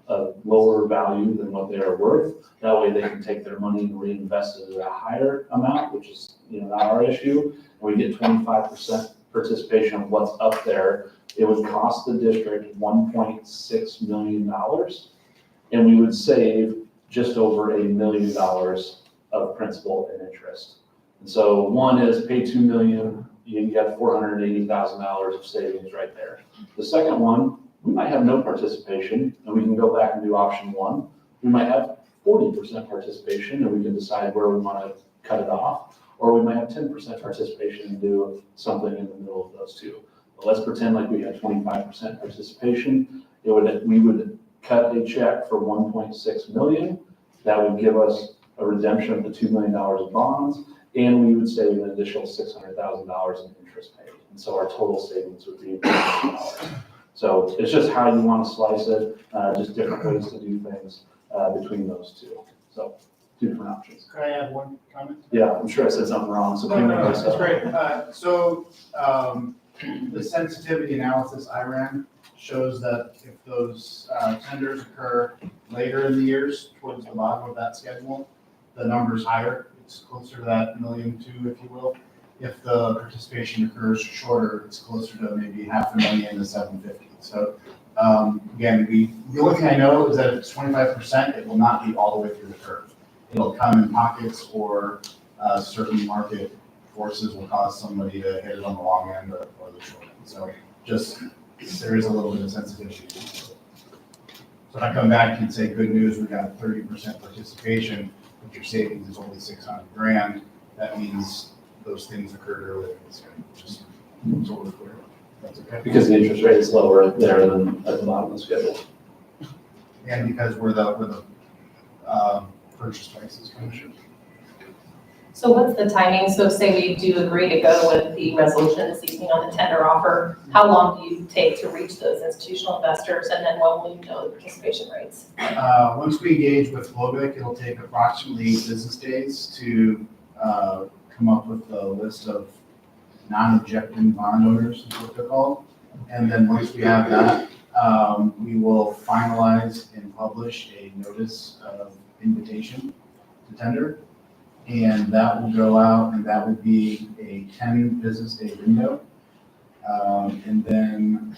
a lower value than what they are worth, that way they can take their money and reinvest it at a higher amount, which is, not our issue. And we get 25% participation of what's up there. It would cost the district $1.6 million, and we would save just over $1 million of principal and interest. And so one is pay 2 million, you get $480,000 of savings right there. The second one, we might have no participation, and we can go back and do option one. We might have 40% participation, and we can decide where we want to cut it off, or we might have 10% participation and do something in the middle of those two. But let's pretend like we had 25% participation. We would cut a check for 1.6 million. That would give us a redemption of the $2 million of bonds, and we would save an additional $600,000 in interest paid. And so our total savings would be $1 million. So it's just how you want to slice it, just different ways to do things between those two. So two different options. Could I add one comment? Yeah, I'm sure I said something wrong, so. No, that's great. The sensitivity analysis I ran shows that if those tenders occur later in the years, towards the bottom of that schedule, the number's higher. It's closer to that 1.2 million, if you will. If the participation occurs shorter, it's closer to maybe $500,000 to $750,000. So again, the only thing I know is that if it's 25%, it will not be all the way through the curve. It'll come in pockets, or certain market forces will cause somebody to hit it on the long end or the short end. So just, there is a little bit of sensitivity. So if I come back and say, good news, we got 30% participation, but your savings is only $600,000, that means those things occurred earlier in this year. Just so we're clear. That's okay. Because the interest rate is lower there than at the bottom of the schedule. And because we're the purchase prices commission. So what's the timing? So say we do agree to go with the resolution this evening on the tender offer, how long do you take to reach those institutional investors? And then when will you know the participation rates? Once we engage with Globic, it'll take approximately 8 business days to come up with a list of non-objecting bond owners, is what they're called. And then once we have that, we will finalize and publish a notice of invitation to tender. And that will go out, and that will be a 10 business day window. And then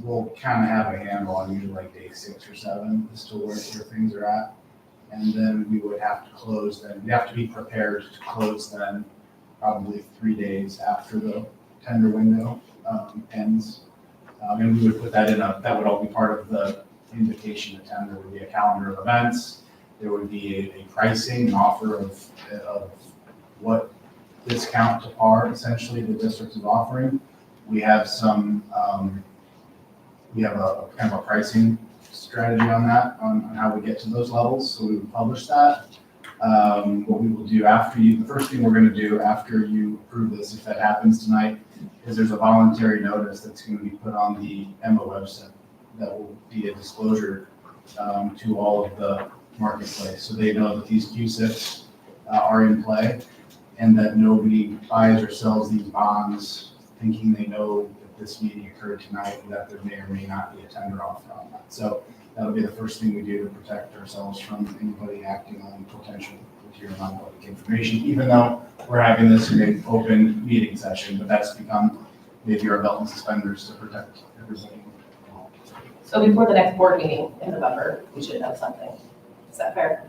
we'll kind of have a handle on usually like day 6 or 7 as to where things are at. And then we would have to close then. We have to be prepared to close then probably 3 days after the tender window ends. And we would put that that would all be part of the invitation to tender. Would be a calendar of events. There would be a pricing, an offer of what discount to par essentially the district is offering. We have some, we have a kind of a pricing strategy on that, on how we get to those levels. So we would publish that. What we will do the first thing we're going to do after you approve this, if that happens tonight, is there's a voluntary notice that's going to be put on the EMA website that will be a disclosure to all of the marketplace. So they know that these QSIPs are in play and that nobody buys or sells these bonds thinking they know that this meeting occurred tonight and that there may or may not be a tender offer on that. So that'll be the first thing we do to protect ourselves from anybody acting on potential material non-public information, even though we're having this in an open meeting session, but that's become maybe our belt and suspenders to protect everybody. So before the next board meeting in November, we should know something. Is that fair?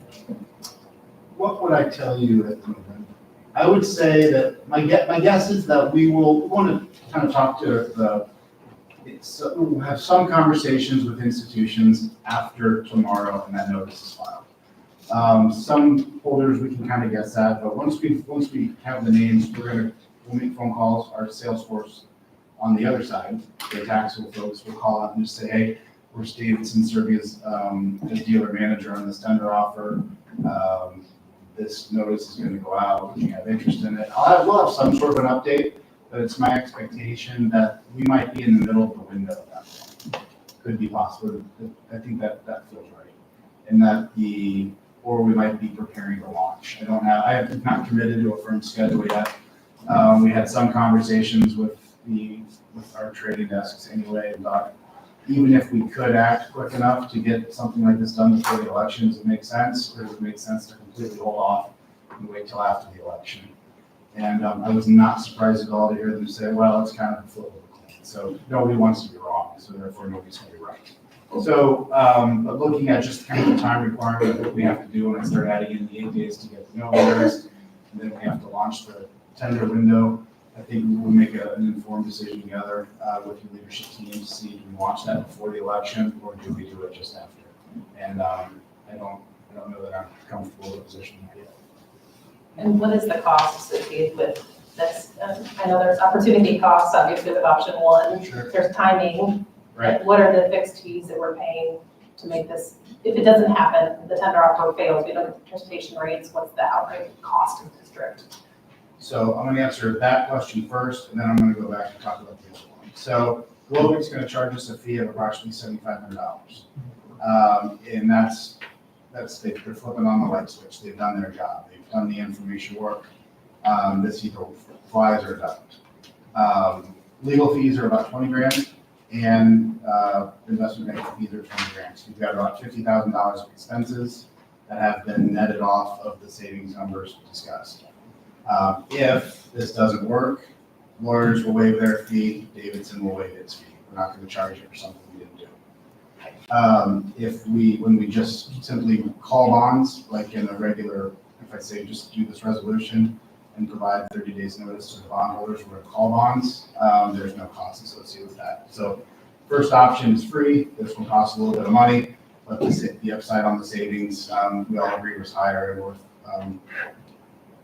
What would I tell you at the moment? I would say that my guess is that we will want to kind of talk to we'll have some conversations with institutions after tomorrow and that notice is filed. Some holders we can kind of guess at, but once we have the names, we'll make phone calls. Our sales force on the other side, the taxable folks, will call out and just say, hey, We're Davidson serving as dealer manager on this tender offer. This notice is gonna go out, if you have interest in it. We'll have some sort of an update, but it's my expectation that we might be in the middle of the window at that point. Could be possible, I think that feels right. And that or we might be preparing to launch. I have not committed to a firm schedule yet. We had some conversations with our trading desks anyway, about even if we could act quick enough to get something like this done before the election, does it make sense? Or does it make sense to completely hold off and wait till after the election? And I was not surprised at all to hear them say, well, it's kind of a flip of a coin. So nobody wants to be wrong, so therefore nobody's going to be right. So but looking at just kind of the time requirement of what we have to do when I start adding in the 8 days to get the notaries, and then we have to launch the tender window, I think we will make an informed decision together with your leadership team to see if we launch that before the election or do we do it just after. And I don't know that I'm comfortable with the position yet. And what is the cost associated with this? I know there's opportunity costs, obviously, with option one. Sure. There's timing. Right. What are the fixed fees that we're paying to make this, if it doesn't happen, the tender offer fails, we don't get participation rates, what's the outright cost of the district? So I'm going to answer that question first, and then I'm going to go back and talk about the other one. So Globic's going to charge us a fee of approximately $7,500. And that's they're flipping on the light switch. They've done their job. They've done the information work. This either flies or doesn't. Legal fees are about 20 grand, and investment banking fees are 20 grand. So you've got about $50,000 of expenses that have been netted off of the savings numbers discussed. If this doesn't work, lawyers will waive their fee, Davidson will waive its fee. We're not going to charge you for something we didn't do. When we just simply call bonds, like in a regular, if I say just do this resolution and provide 30 days notice to the bondholders, we're going to call bonds, there's no cost associated with that. So first option is free. This will cost a little bit of money, but the upside on the savings, we all agree was higher and worth doing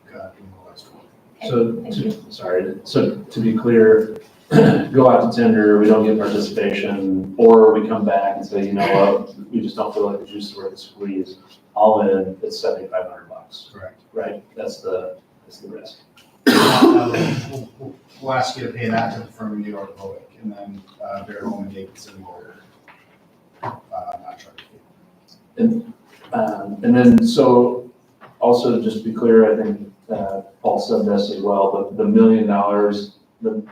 the rest of it. So to be clear, go out to tender, we don't get participation, or we come back and say, you know what, we just don't feel like the juice is worth the squeeze. All in, it's $7,500. Correct. Right, that's the risk. We'll ask you to pay that to the firm in New York, Globik, and then Bear Home and Davidson will not charge you. And then, so also just to be clear, I think Paul said this as well, but the $1 million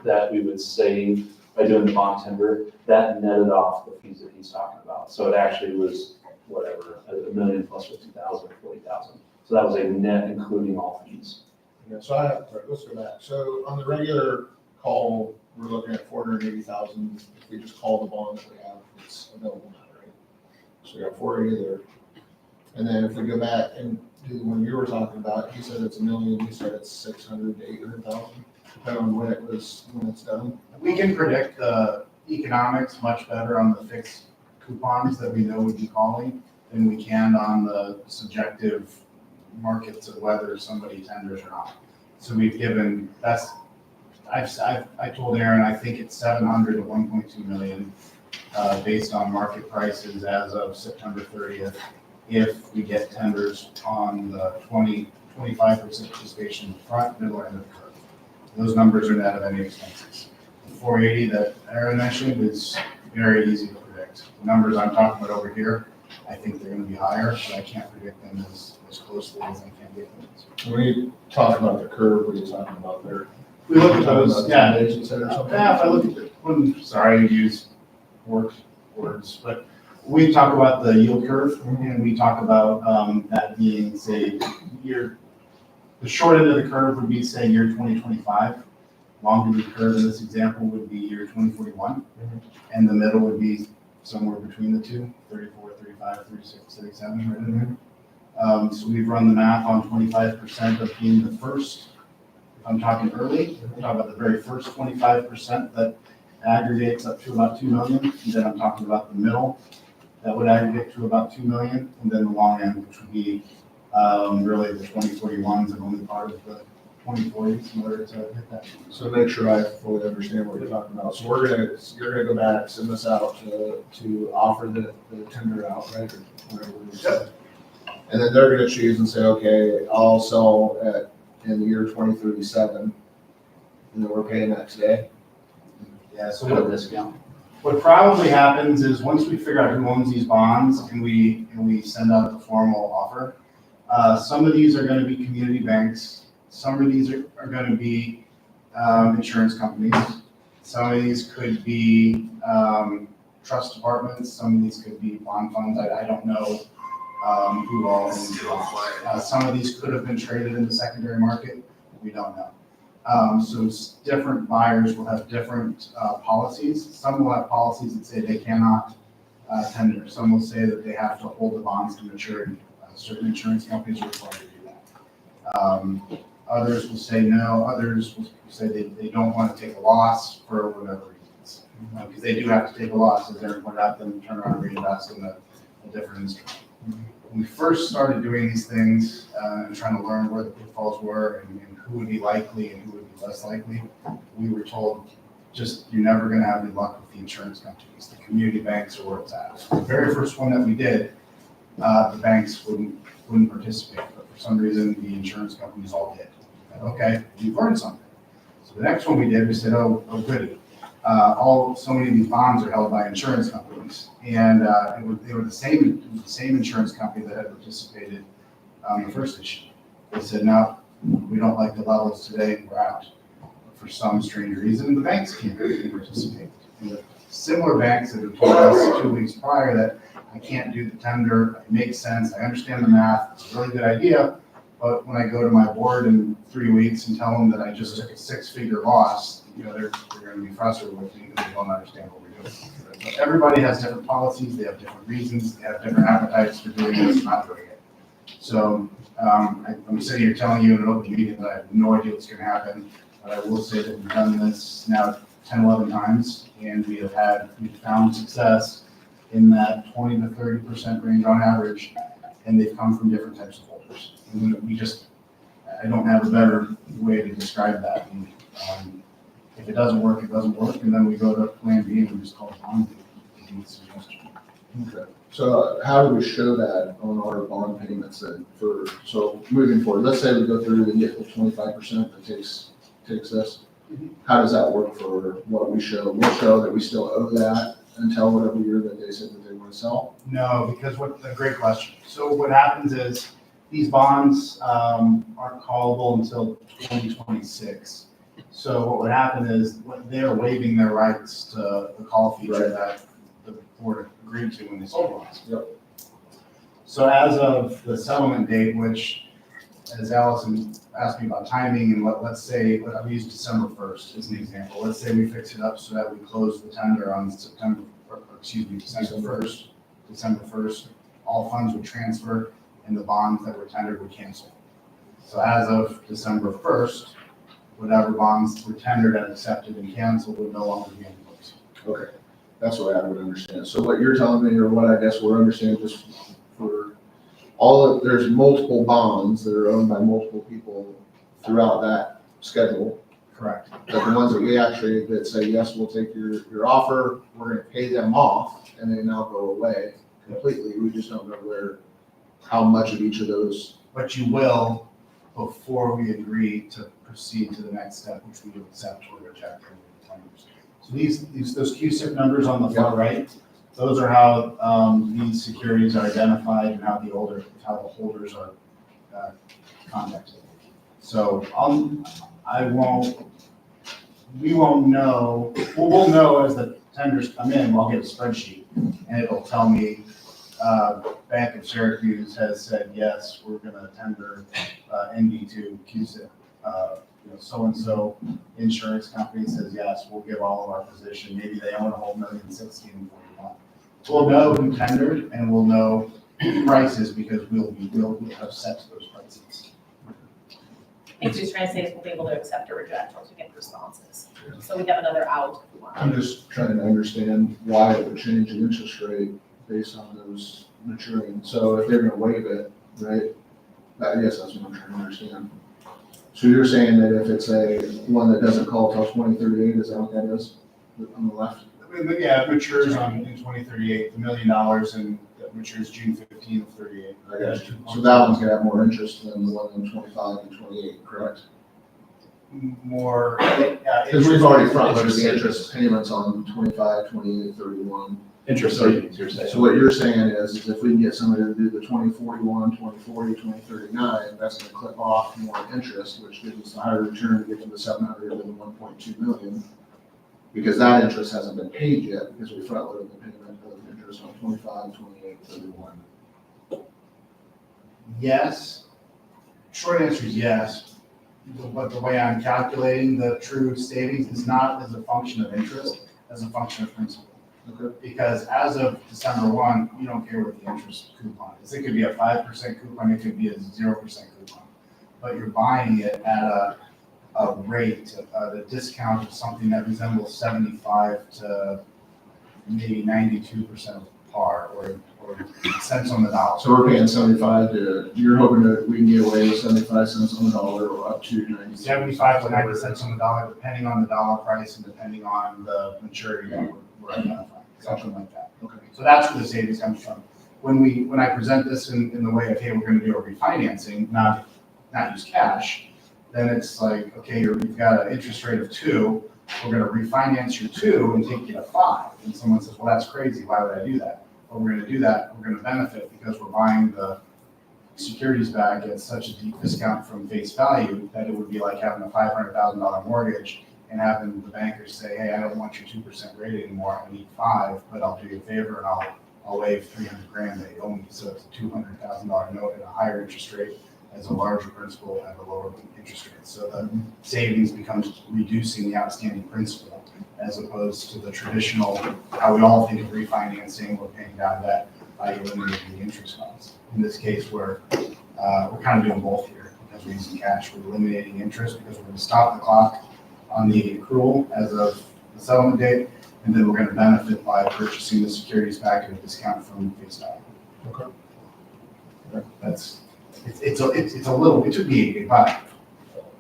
that we would save by doing the bond tender, that netted off the fees that he's talking about. So it actually was whatever, $1 million plus 50,000, 40,000. So that was a net including all fees. Yeah, so let's go back. So on the regular call, we're looking at 480,000. If we just call the bond that we have, it's available now, right? So we got 480 there. And then if we go back and do the one you were talking about, he said it's $1 million, we said it's 600 to 800,000, depending on when it's done. We can predict the economics much better on the fixed coupons that we know would be calling than we can on the subjective markets of whether somebody tenders or not. So we've given, I told Aaron, I think it's 700 to 1.2 million based on market prices as of September 30th. If we get tenders on the 25% participation in the front, middle, and the curve. Those numbers are net of any expenses. The 480 that Aaron mentioned is very easy to predict. The numbers I'm talking about over here, I think they're going to be higher, but I can't predict them as closely as I can get them. When you talk about the curve, what are you talking about there? We look at those, yeah. If If I look at sorry to use words, but we talk about the yield curve, and we talk about that being, say, the short end of the curve would be, say, year 2025. Long end of the curve in this example would be year 2041. And the middle would be somewhere between the two, 34, 35, 36, 37, right in there. So we've run the math on 25% of being the first. If I'm talking early, we're talking about the very first 25% that aggregates up to about 2 million. And then I'm talking about the middle. That would aggregate to about 2 million, and then the long end, which would be really the 2041s and only part of the 2040s in order to hit that. So make sure I fully understand what you're talking about. So you're gonna go back, send this out to offer the tender out, right? Or whatever it is. Yep. And then they're gonna choose and say, okay, I'll sell in the year 2037, and then we're paying that today. Yeah, so At a discount. what probably happens is once we figure out who owns these bonds and we send out the formal offer, some of these are gonna be community banks, some of these are gonna be insurance companies, some of these could be trust departments, some of these could be bond funds, I don't know who all owns them. Some of these could have been traded in the secondary market, we don't know. So different buyers will have different policies. Some will have policies that say they cannot tender. Some will say that they have to hold the bonds to maturity. Certain insurance companies are required to do that. Others will say no. Others will say they don't want to take a loss for whatever reasons. Because they do have to take a loss, as Aaron pointed out, then turn around and reinvest in a different instrument. When we first started doing these things and trying to learn where the pitfalls were and who would be likely and who would be less likely, we were told, you're never going to have any luck with the insurance companies. The community banks are where it's at. The very first one that we did, the banks wouldn't participate, but for some reason, the insurance companies all did. Okay, we learned something. So the next one we did, we said, oh goody. So many of these bonds are held by insurance companies, and they were the same insurance company that had participated on the first issue. They said, no, we don't like the levels today, we're out. For some strange reason, the banks can't participate. And the similar banks that had told us 2 weeks prior that I can't do the tender, it makes sense, I understand the math, it's a really good idea, but when I go to my board in 3 weeks and tell them that I just took a 6-figure loss, they're going to be frustrated with me because they don't understand what we're doing. But everybody has different policies, they have different reasons, they have different appetites for doing this, not doing it. So I'm sitting here telling you in an open meeting that I have no idea what's going to happen, but I will say that we've done this now 10, 11 times, and we've found success in that 20 to 30% range on average, and they've come from different types of holders. And I don't have a better way to describe that. And, if it doesn't work, it doesn't work, and then we go to plan B and we just call it bond suggestion. Okay. So how do we show that on our bond payments then so moving forward, let's say we go through and get the 25% that takes this. How does that work for what we show? We'll show that we still owe that until whatever year that they said that they want to sell? No, because a great question. So what happens is these bonds aren't callable until 2026. So what would happen is they're waiving their rights to the call feature that the board agreed to when they sold bonds. Yep. So as of the settlement date, which, as Allison asked me about timing, and let's say, I've used December 1st as an example. Let's say we fix it up so that we close the tender on December 1st. December 1st, all funds would transfer and the bonds that were tendered would cancel. So as of December 1st, whatever bonds were tendered and accepted and canceled would no longer be in the books. Okay, that's the way I would understand. So what you're telling me, or what I guess we're understanding, just for there's multiple bonds that are owned by multiple people throughout that schedule. Correct. But the ones that say, yes, we'll take your offer, we're gonna pay them off, and they now go away completely. We just don't know how much of each of those. But you will before we agree to proceed to the next step, which we will accept or reject. So those QSIP numbers on the far right, those are how these securities are identified and how the holders are contacted. So we won't know, we'll know as the tenders come in, we'll get a spreadsheet and it'll tell me Bank of Syracuse has said, yes, we're gonna tender NB2 QSIP. So-and-so insurance company says, yes, we'll give all of our position. Maybe they own a whole $1,060,000 and we'll know who tendered and we'll know prices because we'll have set those prices. I think what he's trying to say is we'll be able to accept or reject once we get the responses. So we have another out if we want. I'm just trying to understand why it would change the interest rate based on those maturing. So if they're gonna waive it, right? I guess that's what I'm trying to understand. So you're saying that if it's one that doesn't call till 2038, is that what that is on the left? Yeah, it matures in 2038, $1 million, and that matures June 15 of 38. I got you. So that one's gonna have more interest than the one in 25 and 28, correct? More. Because we've already front-loaded the interest payments on 25, 28, 31. Interest savings, you're saying. So what you're saying is if we can get somebody to do the 2041, 2040, 2039, that's gonna clip off more interest, which gives us a higher return to get to the 700 and the 1.2 million. Because that interest hasn't been paid yet, because we front-loaded the payment of interest on 25, 28, 31. Yes. Short answer is yes. But the way I'm calculating the true savings is not as a function of interest, as a function of principal. Okay. Because as of December 1, you don't care what the interest coupon is. It could be a 5% coupon, it could be a 0% coupon. But you're buying it at a rate, a discount of something that resembles 75 to maybe 92% of par or cents on the dollar. So we're paying 75 to, you're hoping that we can get away with 75 cents on the dollar or up to 90. 75 to 90 cents on the dollar, depending on the dollar price and depending on the maturity that we're identifying, something like that. Okay. So that's where the savings comes from. When I present this in the way of, hey, we're gonna do a refinancing, not use cash, then it's like, okay, you've got an interest rate of 2, we're gonna refinance your 2 and take you to 5. And someone says, well, that's crazy, why would I do that? Well, we're gonna do that, we're gonna benefit because we're buying the securities back at such a deep discount from face value that it would be like having a $500,000 mortgage and having the bankers say, hey, I don't want your 2% rate anymore, I need 5, but I'll do you a favor and I'll waive $300,000 that you owe me. So it's a $200,000 note at a higher interest rate as a larger principal at a lower interest rate. So the savings becomes reducing the outstanding principal as opposed to the traditional, how we all think of refinancing, we're paying down debt by eliminating the interest costs. In this case, we're kind of doing both here because we're using cash. We're eliminating interest because we're going to stop the clock on the accrual as of the settlement date, and then we're going to benefit by purchasing the securities back at a discount from face value. Okay. It's a little, it took me about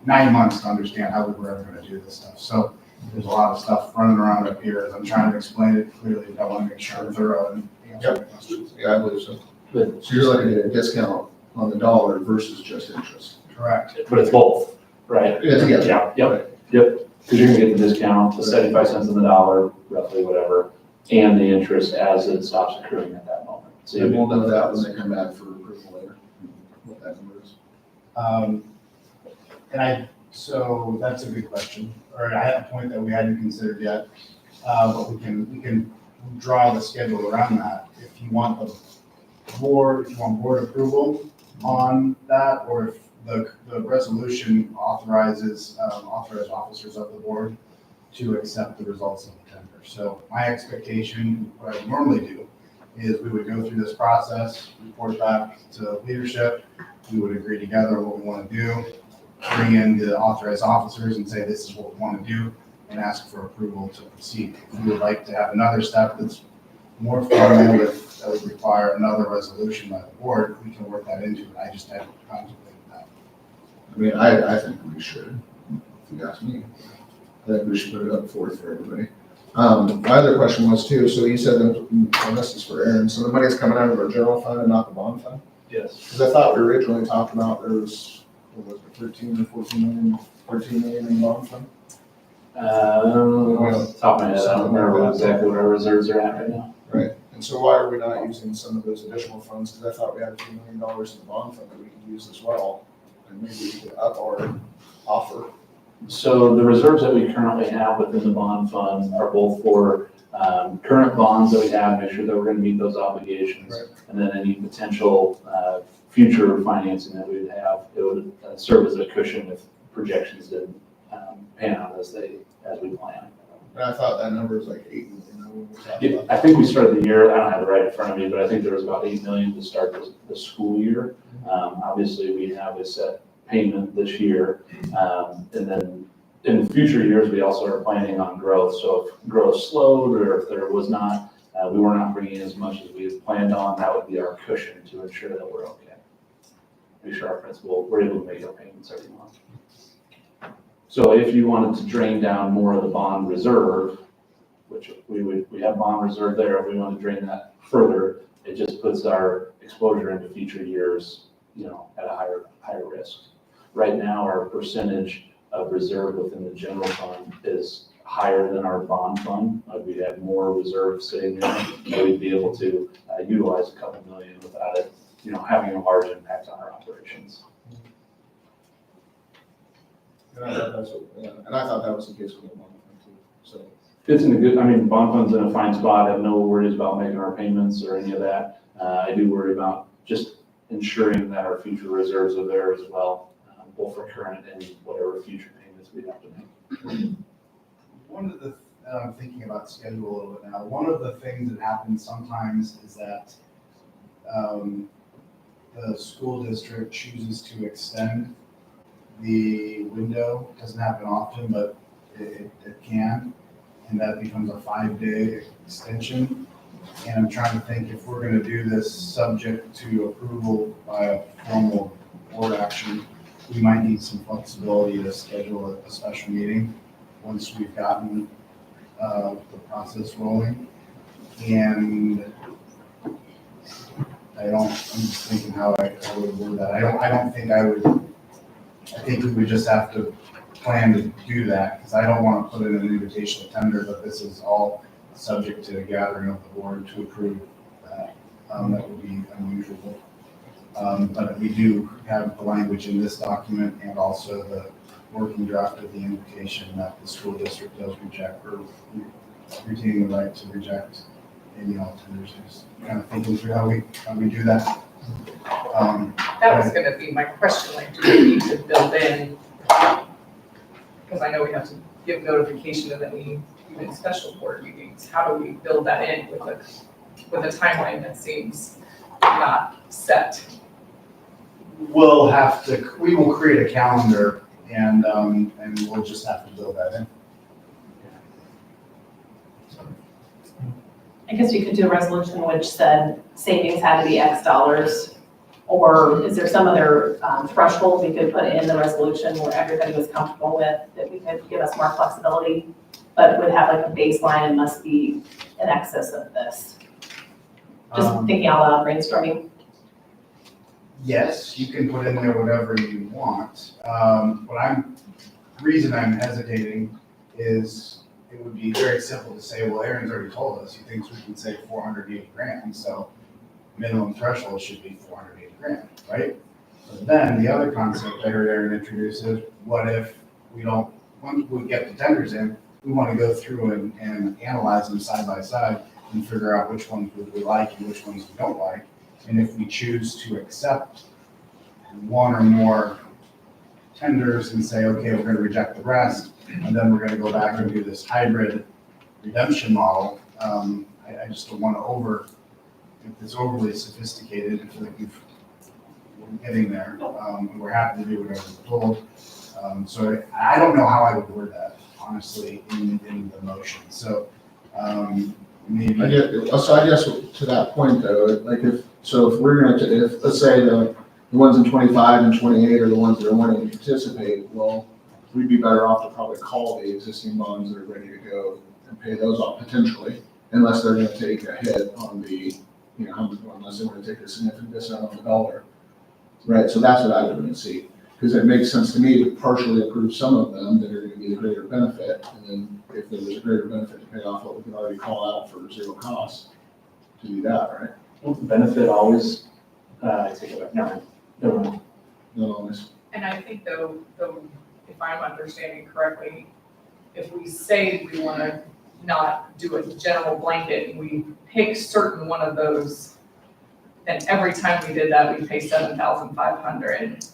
9 months to understand how we were ever going to do this stuff. So there's a lot of stuff running around up here as I'm trying to explain it clearly. I want to make sure I'm thorough and answer the questions. Yeah, I believe so. But So you're looking at a discount on the dollar versus just interest. Correct. it's both, right? Yeah, together. Yep. Because you're gonna get the discount, the 75 cents on the dollar, roughly whatever, and the interest as it stops accruing at that moment. So And you we'll know that when they come back for approval later, what that number is. So that's a good question, or I had a point that we hadn't considered yet, but we can draw the schedule around that. If you want board approval on that, or if the resolution authorizes officers of the board to accept the results of the tender. So my expectation, what I would normally do, is we would go through this process, report back to leadership, we would agree together what we want to do, bring in the authorized officers and say this is what we want to do, and ask for approval to proceed. If we would like to have another step that's more formal that would require another resolution by the board, we can work that into it. I just haven't contemplated that. I mean, I think we should, if you ask me. I think we should put it up forth for everybody. My other question was too, so you said that, and this is for Aaron, so the money's coming out of our general fund and not the bond fund? Yes. Because I thought we originally talked about there was, what was it, 13 or 14 million in the bond fund? Top of my head, I don't remember exactly what our reserves are at right now. Right, and so why are we not using some of those additional funds? Because I thought we had $2 million in the bond fund that we could use as well. And maybe we could up our offer. So the reserves that we currently have within the bond fund are both for current bonds that we have, make sure that we're going to meet those obligations. Right. And then any potential future financing that we would have, it would serve as a cushion if projections didn't pan out as we plan. And I thought that number was like 8 million. When we talked Yeah, about I think we started the year, I don't have it right in front of me, but I think there was about 8 million to start the school year. Obviously, we have a set payment this year. And then in future years, we also are planning on growth. So if growth slowed or if there was not, we were not bringing in as much as we had planned on, that would be our cushion to ensure that we're okay. Make sure our principal, we're able to make our payments every month. So if you wanted to drain down more of the bond reserve, which we have bond reserve there, if we want to drain that further, it just puts our exposure into future years, at a higher risk. Right now, our percentage of reserve within the general fund is higher than our bond fund. We have more reserve sitting there, so we'd be able to utilize a couple million without it, having a large impact on our operations. And I thought that was the case with the bond fund too, so. It's bond fund's in a fine spot. I have no worries about making our payments or any of that. I do worry about just ensuring that our future reserves are there as well, both for current and whatever future payments we have to make. One of the, thinking about schedule a little bit now, one of the things that happens sometimes is that the school district chooses to extend the window. It doesn't happen often, but it can. And that becomes a 5-day extension. And I'm trying to think if we're gonna do this subject to approval by a formal board action, we might need some flexibility to schedule a special meeting once we've gotten the process rolling. And I'm just thinking how I would word that. I think we would just have to plan to do that, because I don't want to put in an invitation to tender, but this is all subject to the gathering of the board to approve that. That would be unusual. But we do have the language in this document and also the working draft of the invitation that the school district does reject, or retaining the right to reject any alternatives. Just kind of thinking through how we do that. That was gonna be my question, like, do we need to build in? Because I know we have to give notification of any even special board meetings. How do we build that in with a timeline that seems not set? We will create a calendar and we'll just have to build that in. I guess we could do a resolution which said savings had to be X dollars, or is there some other threshold we could put in the resolution where everybody was comfortable with, that we could give us more flexibility, but it would have like a baseline and must be in excess of this? Just thinking out loud, brainstorming. Yes, you can put in there whatever you want. The reason I'm hesitating is it would be very simple to say, well, Aaron's already told us he thinks we can save 480 grand, so minimum threshold should be 480 grand, right? But then the other concept I heard Aaron introduce is, what if once we get the tenders in, we want to go through and analyze them side by side and figure out which ones we like and which ones we don't like. And if we choose to accept one or more tenders and say, okay, we're going to reject the rest, and then we're going to go back and do this hybrid redemption model, I just don't want to if it's overly sophisticated, I feel like we're getting there. We're happy to do whatever we're told. So I don't know how I would word that, honestly, in the motion. So maybe. I guess to that point though, like if let's say the ones in 25 and 28 are the ones that are wanting to participate, well, we'd be better off to probably call the existing bonds that are ready to go and pay those off potentially, unless they're going to take a hit on the, unless they want to take a significant discount on the dollar. Right, so that's what I would want to see, because it makes sense to me to partially approve some of them that are going to be a greater benefit, and then if there was a greater benefit to pay off what we can already call out for zero cost, to do that, right? Well, the benefit always, I take it back, never mind. Not always. And I think though, if I'm understanding correctly, if we say we want to not do a general blanket and we pick certain one of those, then every time we did that, we pay $7,500.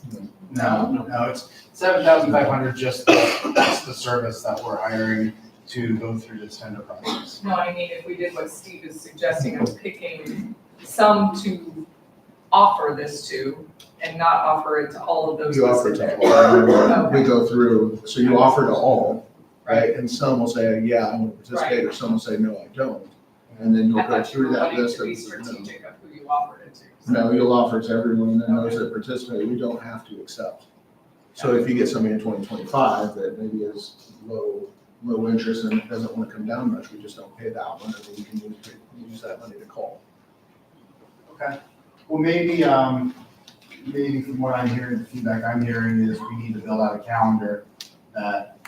No, it's 7,500, that's the service that we're hiring to go through this tender process. No, I mean, if we did what Steve is suggesting of picking some to offer this to and not offer it to all of those. You offer specific- to all, Okay. we go through, so you offer to all, Right. right? And some will say, yeah, I want to participate, or some will say, no, I don't. And then you'll I go thought you through were that wanting list to of, be strategic of who you offered it to. no, you'll offer to everyone, and then those that participate, we don't have to accept. So if you get somebody in 2025 that maybe is low interest and doesn't want to come down much, we just don't pay that one, and then you can use that money to call. Okay. Well, maybe from what I'm hearing, the feedback I'm hearing is we need to build out a calendar that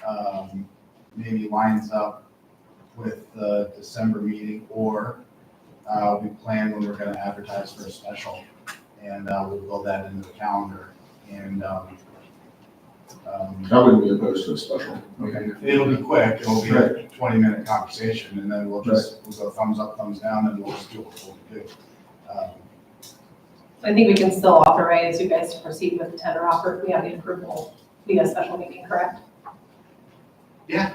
maybe lines up with the December meeting, or we plan when we're gonna advertise for a special, and we'll build that into the calendar. And I wouldn't be opposed to a special. okay, it'll be quick, it'll be a 20-minute conversation, and then we'll go thumbs up, thumbs down, and we'll just do what we'll do. So I think we can still authorize you guys to proceed with the tender offer if we have the approval via a special meeting, correct? Yeah.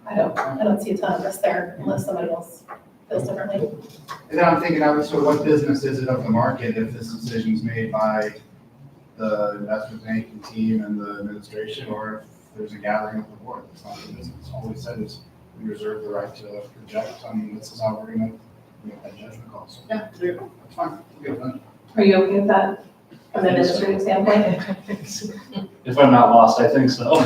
I don't see a ton of risk there unless somebody else feels differently. And then I'm thinking, so what business is it of the market if this decision's made by the investment banking team and the administration, or if there's a gathering of the board? It's not the business. All we said is we reserve the right to reject. I mean, this is how we're gonna make that judgment call. So yeah, that's fine. We'll get it done. Are you okay with that from an administrative standpoint? If I'm not lost, I think so.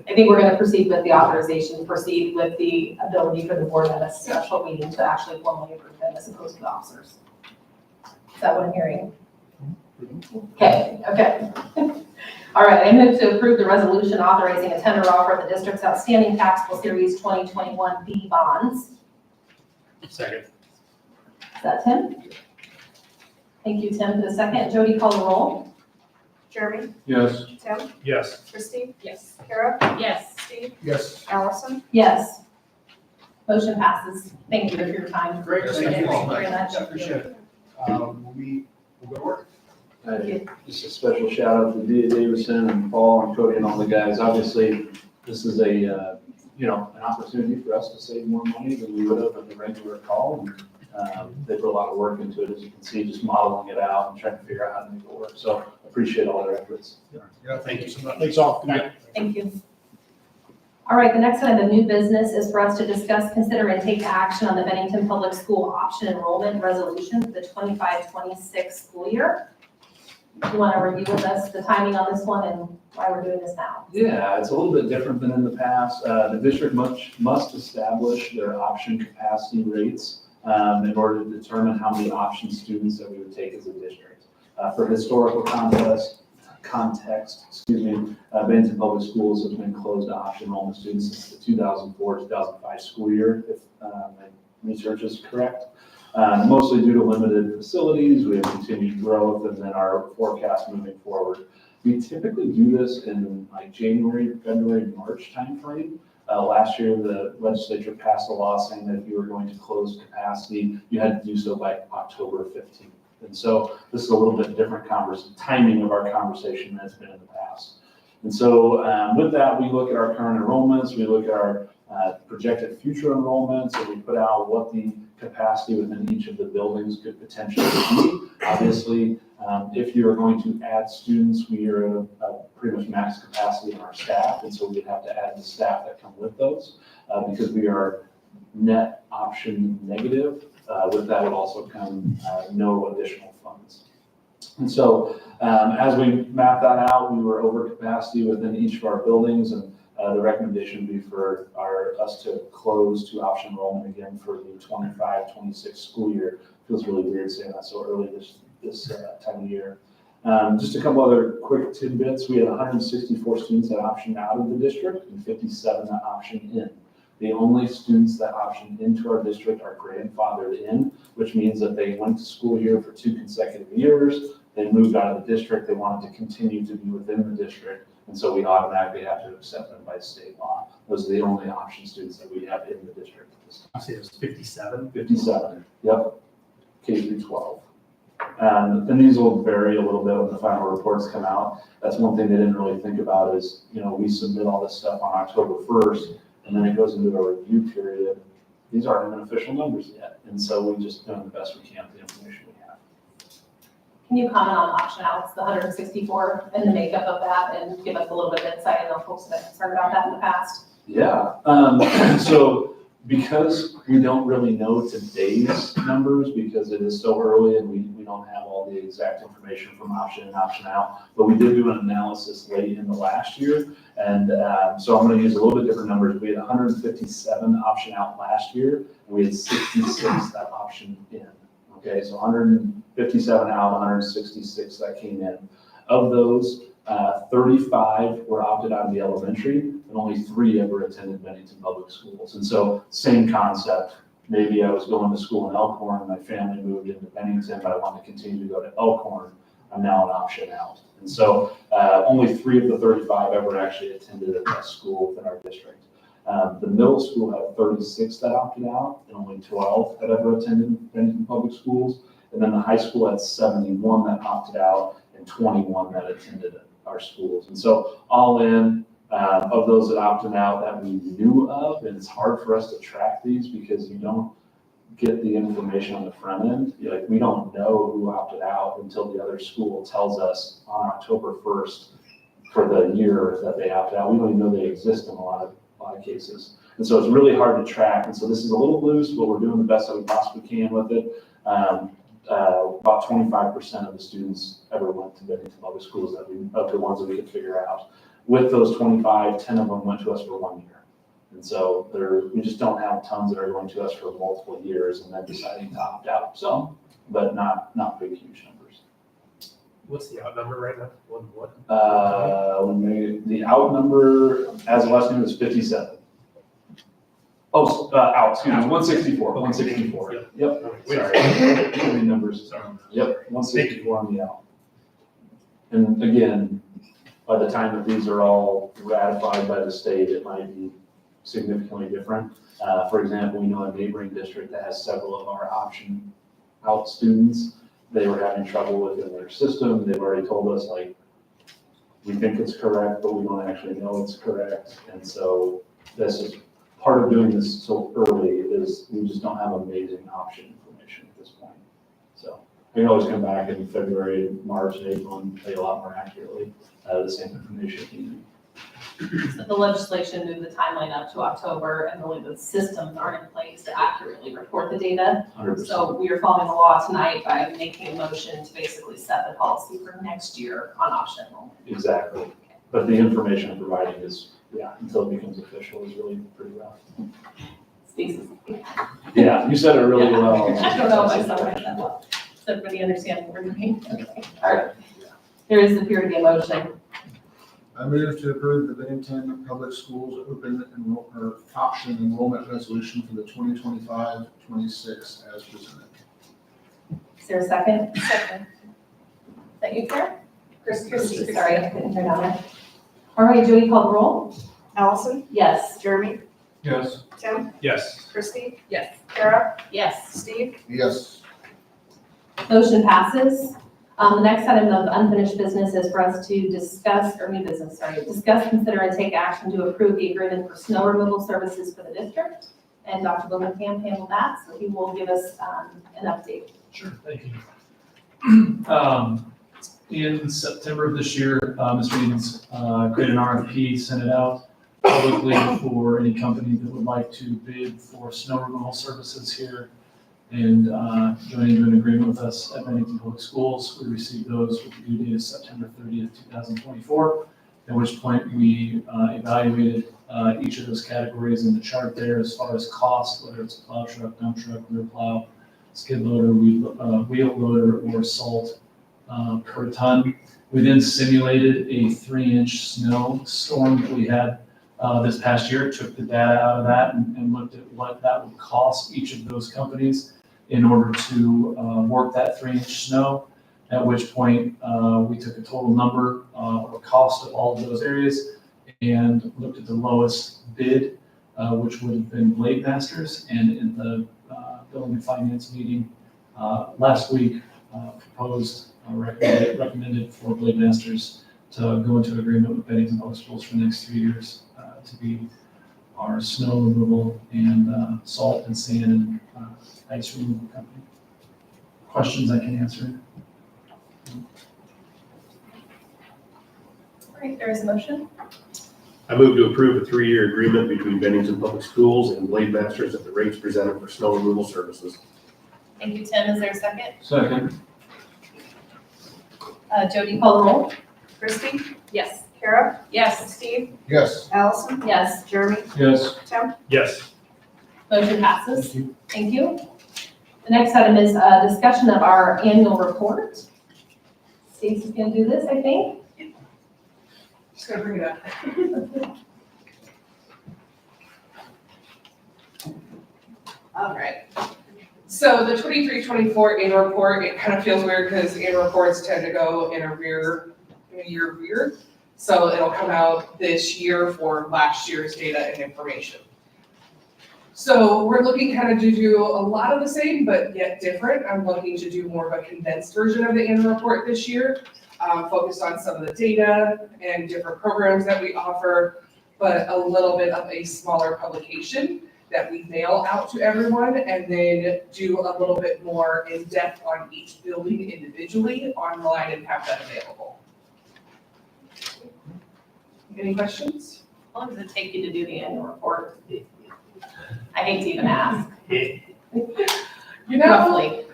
I think we're gonna proceed with the authorization, proceed with the ability for the board at a special meeting to actually formally approve them as opposed to the officers. Is that what I'm hearing? Okay. All right, I move to approve the resolution authorizing a tender offer of the district's outstanding taxable series 2021 B bonds. Second. Is that Tim? Thank you, Tim, for the second. Jody, call the roll. Jeremy, Yes. Tim, Yes. Christie, Yes. Kara, Yes. Steve, Yes. Allison. Yes. Motion passes. Thank you for your time. Great, Appreciate thank you all. it very much. Appreciate it. We'll go to work. Thank you. Just a special shout out to Dia Davison and Paul and Cody and all the guys. Obviously, this is an opportunity for us to save more money than we would have at the regular call. And they put a lot of work into it, as you can see, just modeling it out and trying to figure out how to make it work. So appreciate all their efforts. Yeah, thank you so much. Thanks all. Good night. Thank you. All right, the next item of new business is for us to discuss, consider, and take action on the Bennington Public School option enrollment resolution for the 25-26 school year. Do you want to review with us the timing on this one and why we're doing this now? Yeah, it's a little bit different than in the past. The district must establish their option capacity rates in order to determine how many option students that we would take as a district. For historical context, Bennington Public Schools has been closed to option enrollment students since the 2004-2005 school year, if my research is correct. Mostly due to limited facilities, we have continued growth, and then our forecast moving forward. We typically do this in like January, February, March timeframe. Last year, the legislature passed a law saying that if you were going to close capacity, you had to do so by October 15th. And so this is a little bit different timing of our conversation than it's been in the past. And so with that, we look at our current enrollments, we look at our projected future enrollments, and we put out what the capacity within each of the buildings could potentially be. Obviously, if you're going to add students, we are at pretty much max capacity in our staff, and so we'd have to add the staff that come with those because we are net option negative. With that would also come no additional funds. And so as we map that out, we were over capacity within each of our buildings, and the recommendation would be for us to close to option enrollment again for the 25-26 school year. Feels really weird saying that so early this time of year. Just a couple other quick tidbits. We had 164 students that optioned out of the district and 57 that optioned in. The only students that optioned into our district are grandfathered in, which means that they went to school here for 2 consecutive years. They moved out of the district. They wanted to continue to be within the district. And so we automatically have to accept them by state law. Those are the only option students that we have in the district. I say it was 57. 57, yep, K through 12. And these will vary a little bit when the final reports come out. That's one thing they didn't really think about is, we submit all this stuff on October 1st, and then it goes into a review period. These aren't even official numbers yet. And so we just doing the best we can with the information we have. Can you comment on option outs, the 164 and the makeup of that, and give us a little bit of insight? I know folks have been concerned about that in the past. Yeah, so Because we don't really know today's numbers, because it is so early and we don't have all the exact information from option and option out, but we did do an analysis late in the last year. And so I'm gonna use a little bit different numbers. We had 157 option out last year, and we had 66 that optioned in. Okay, so 157 out, 166 that came in. Of those, 35 were opted out of the elementary, and only 3 ever attended Bennington Public Schools. And so, same concept. Maybe I was going to school in Elkhorn, my family moved into Bennington, but I want to continue to go to Elkhorn. I'm now an option out. And so, only 3 of the 35 ever actually attended at that school within our district. The middle school had 36 that opted out, and only 12 that ever attended Bennington Public Schools. And then the high school had 71 that opted out, and 21 that attended our schools. And so all in, of those that opted out that we knew of, and it's hard for us to track these because you don't get the information on the front end. Like, we don't know who opted out until the other school tells us on October 1st for the year that they opted out. We don't even know they exist in a lot of cases. And so it's really hard to track. And so this is a little loose, but we're doing the best that we possibly can with it. About 25% of the students ever went to Bennington Public Schools of the ones that we could figure out. With those 25, 10 of them went to us for 1 year. And so we just don't have tons that are going to us for multiple years and then deciding to opt out. Some, but not big, huge numbers. What's the out number right now? What? The out number as of last year was 57. Oh, out, excuse me, 164, 164. Yep, sorry. Too many numbers. Yep, 164 on the out. And again, by the time that these are all ratified by the state, it might be significantly different. For example, we know a neighboring district that has several of our option out students. They were having trouble within their system. They've already told us, like, we think it's correct, but we don't actually know it's correct. And so this is part of doing this so early, is we just don't have amazing option information at this point. So we can always come back in February, March, and April and tell you a lot more accurately the same information. The legislation moved the timeline up to October, and really the systems aren't in place to accurately report the data. 100%. So we are following the law tonight by making a motion to basically set the policy for next year on option enrollment. Exactly. But the information I'm providing is, until it becomes official, is really pretty rough. Speaks. Yeah, you said it really Yeah. well. I don't know if I summarized that well. Does everybody understand what we're doing? Okay. All right. There is appear to be a motion. I move to approve the Bennington Public Schools option enrollment resolution for the 2025-26 as presented. Is there a second? Second. Is that you, Claire? Christie, sorry, I couldn't hear that. All right, Jody, call the roll. Allison? Yes. Jeremy? Yes. Tim? Yes. Christie? Yes. Kara? Yes. Steve? Yes. Motion passes. The next item of unfinished business is for us to discuss, or new business, sorry, discuss, consider, and take action to approve the agreement for snow removal services for the district. And Dr. Blumenkamp handled that, so he will give us an update. Sure, thank you. In September of this year, Mr. Edens created an RFP, sent it out publicly for any company that would like to bid for snow removal services here and join into an agreement with us at Bennington Public Schools. We received those with the due date of September 30th, 2024, at which point we evaluated each of those categories in the chart there as far as cost, whether it's a plow truck, dump truck, rear plow, skid loader, wheel loader, or salt per ton. We then simulated a 3-inch snow storm that we had this past year, took the data out of that and looked at what that would cost each of those companies in order to work that 3-inch snow, at which point we took a total number or cost of all of those areas and looked at the lowest bid, which would have been Blade Masters, and in the Building and Finance meeting last week recommended for Blade Masters to go into agreement with Bennington Public Schools for the next 3 years to be our snow removal and salt and sand and ice removal company. Questions I can answer? All right, there is a motion. I move to approve a 3-year agreement between Bennington Public Schools and Blade Masters at the rates presented for snow removal services. Thank you, Tim. Is there a second? Second. Jody, call the roll. Christie, Yes. Kara, Yes. Steve, Yes. Allison, Yes. Jeremy, Yes. Tim. Yes. Motion passes. Thank you. The next item is a discussion of our annual report. Stacy's gonna do this, I think. Just gonna bring it up. All right. So the 23-24 annual report, it kind of feels weird because annual reports tend to go in a year rear. So it'll come out this year for last year's data and information. So we're looking kind of to do a lot of the same, but yet different. I'm looking to do more of a condensed version of the annual report this year, focused on some of the data and different programs that we offer, but a little bit of a smaller publication that we mail out to everyone, and then do a little bit more in depth on each building individually online and have that available. Any questions? How long does it take you to do the annual report? I hate to even ask. You know, Roughly.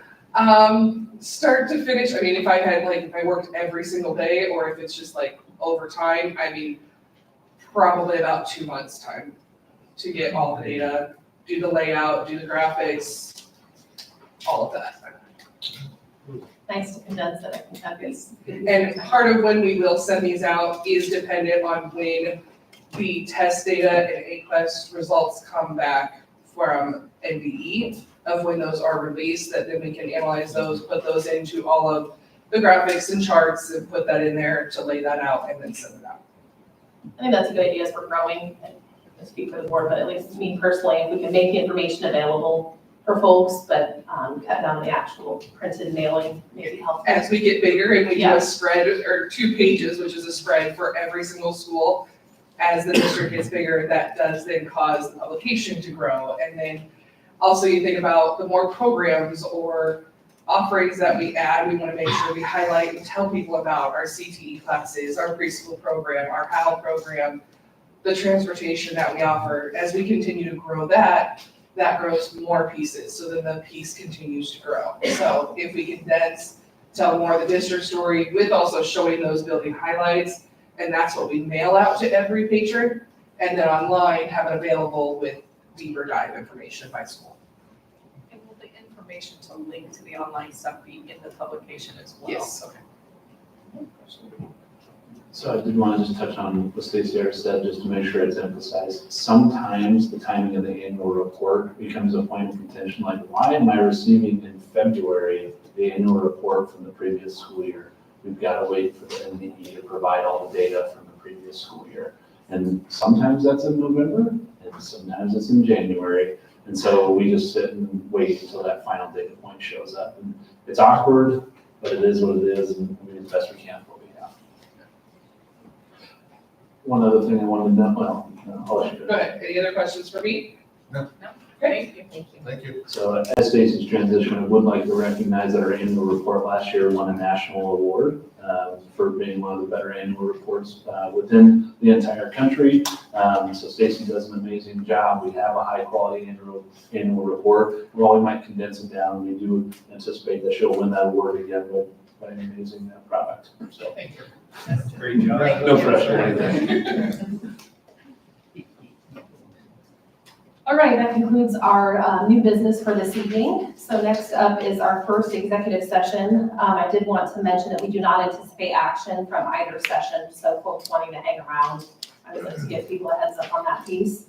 start to finish, I mean, if I had if I worked every single day, or if it's just overtime, I mean, probably about 2 months' time to get all the data, do the layout, do the graphics, all of that. Nice to condense it. I think that is. And part of when we will send these out is dependent on when the test data and AQuest results come back from NDE, of when those are released, that then we can analyze those, put those into all of the graphics and charts and put that in there to lay that out and then send it out. I think that's a good idea as we're growing. I speak for the board, but at least me personally, if we can make the information available for folks, but cut down the actual printed mailing, maybe help. As we get bigger and we do Yeah. a spread or 2 pages, which is a spread for every single school, as the district gets bigger, that does then cause the publication to grow. And then also you think about the more programs or offerings that we add, we want to make sure we highlight and tell people about our CTE classes, our preschool program, our HAL program, the transportation that we offer. As we continue to grow that grows more pieces, so then the piece continues to grow. So if we condense, tell more of the district story with also showing those building highlights, and that's what we mail out to every patron, and then online have it available with deeper dive information by school. And will the information to link to the online stuff be in the publication as well? Yes. Okay. So I did want to just touch on what Stacey already said, just to make sure it's emphasized. Sometimes the timing of the annual report becomes a point of contention, like, why am I receiving in February the annual report from the previous school year? We've got to wait for the NDE to provide all the data from the previous school year. And sometimes that's in November, and sometimes it's in January. And so we just sit and wait until that final data point shows up. And it's awkward, but it is what it is, and we do the best we can for what we have. One other thing I wanted to know, well, I'll let you Go ahead, any other questions for me? No, thank you. Thank you. So as Stacey's transition, I would like to recognize that our annual report last year won a national award for being one of the better annual reports within the entire country. So Stacey does an amazing job. We have a high quality annual report. While we might condense it down, we do anticipate that she'll win that award again by an amazing product. So Thank you. Great job. no pressure. All right, that concludes our new business for this evening. So next up is our first executive session. I did want to mention that we do not anticipate action from either session, so folks wanting to hang around, I would like to give people a heads up on that piece.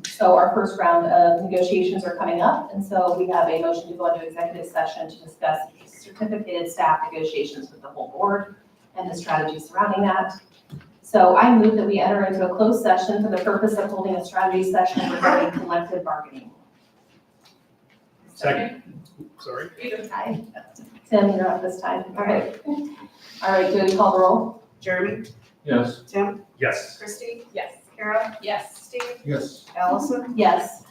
So our first round of negotiations are coming up, and so we have a motion to go into executive session to discuss certificated staff negotiations with the whole board and the strategy surrounding that. So I move that we enter into a closed session for the purpose of holding a strategy session regarding collective bargaining. Second. Sorry. Hi. Tim, you're up this time. All right. All right, Jody, call the roll. Jeremy, Yes. Tim, Yes. Christie, Yes. Kara, Yes. Steve, Yes. Allison. Yes.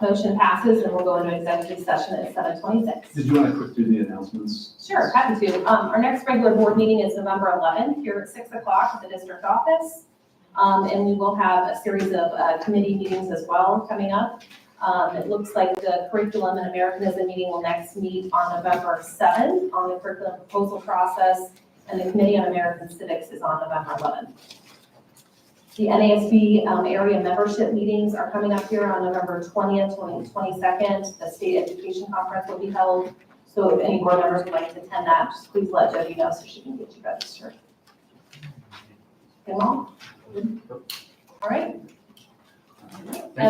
Motion passes and we'll go into executive session at 7:26. Did you want to quick do the announcements? Sure, happy to. Our next regular board meeting is November 11th here at 6 o'clock at the district office. And we will have a series of committee meetings as well coming up. It looks like the Curriculum and Americanism meeting will next meet on November 7th on the curriculum proposal process, and the Committee on American Civics is on November 11th. The NASB area membership meetings are coming up here on November 20th, 22nd. The State Education Conference will be held. So if any board members would like to attend that, just please let Jody know so she can get you registered. Good, Mom? All right.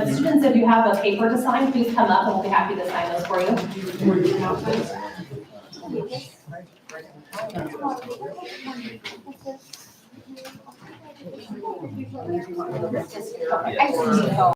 Students, if you have a paper to sign, please come up and we'll be happy to sign those for you. I see.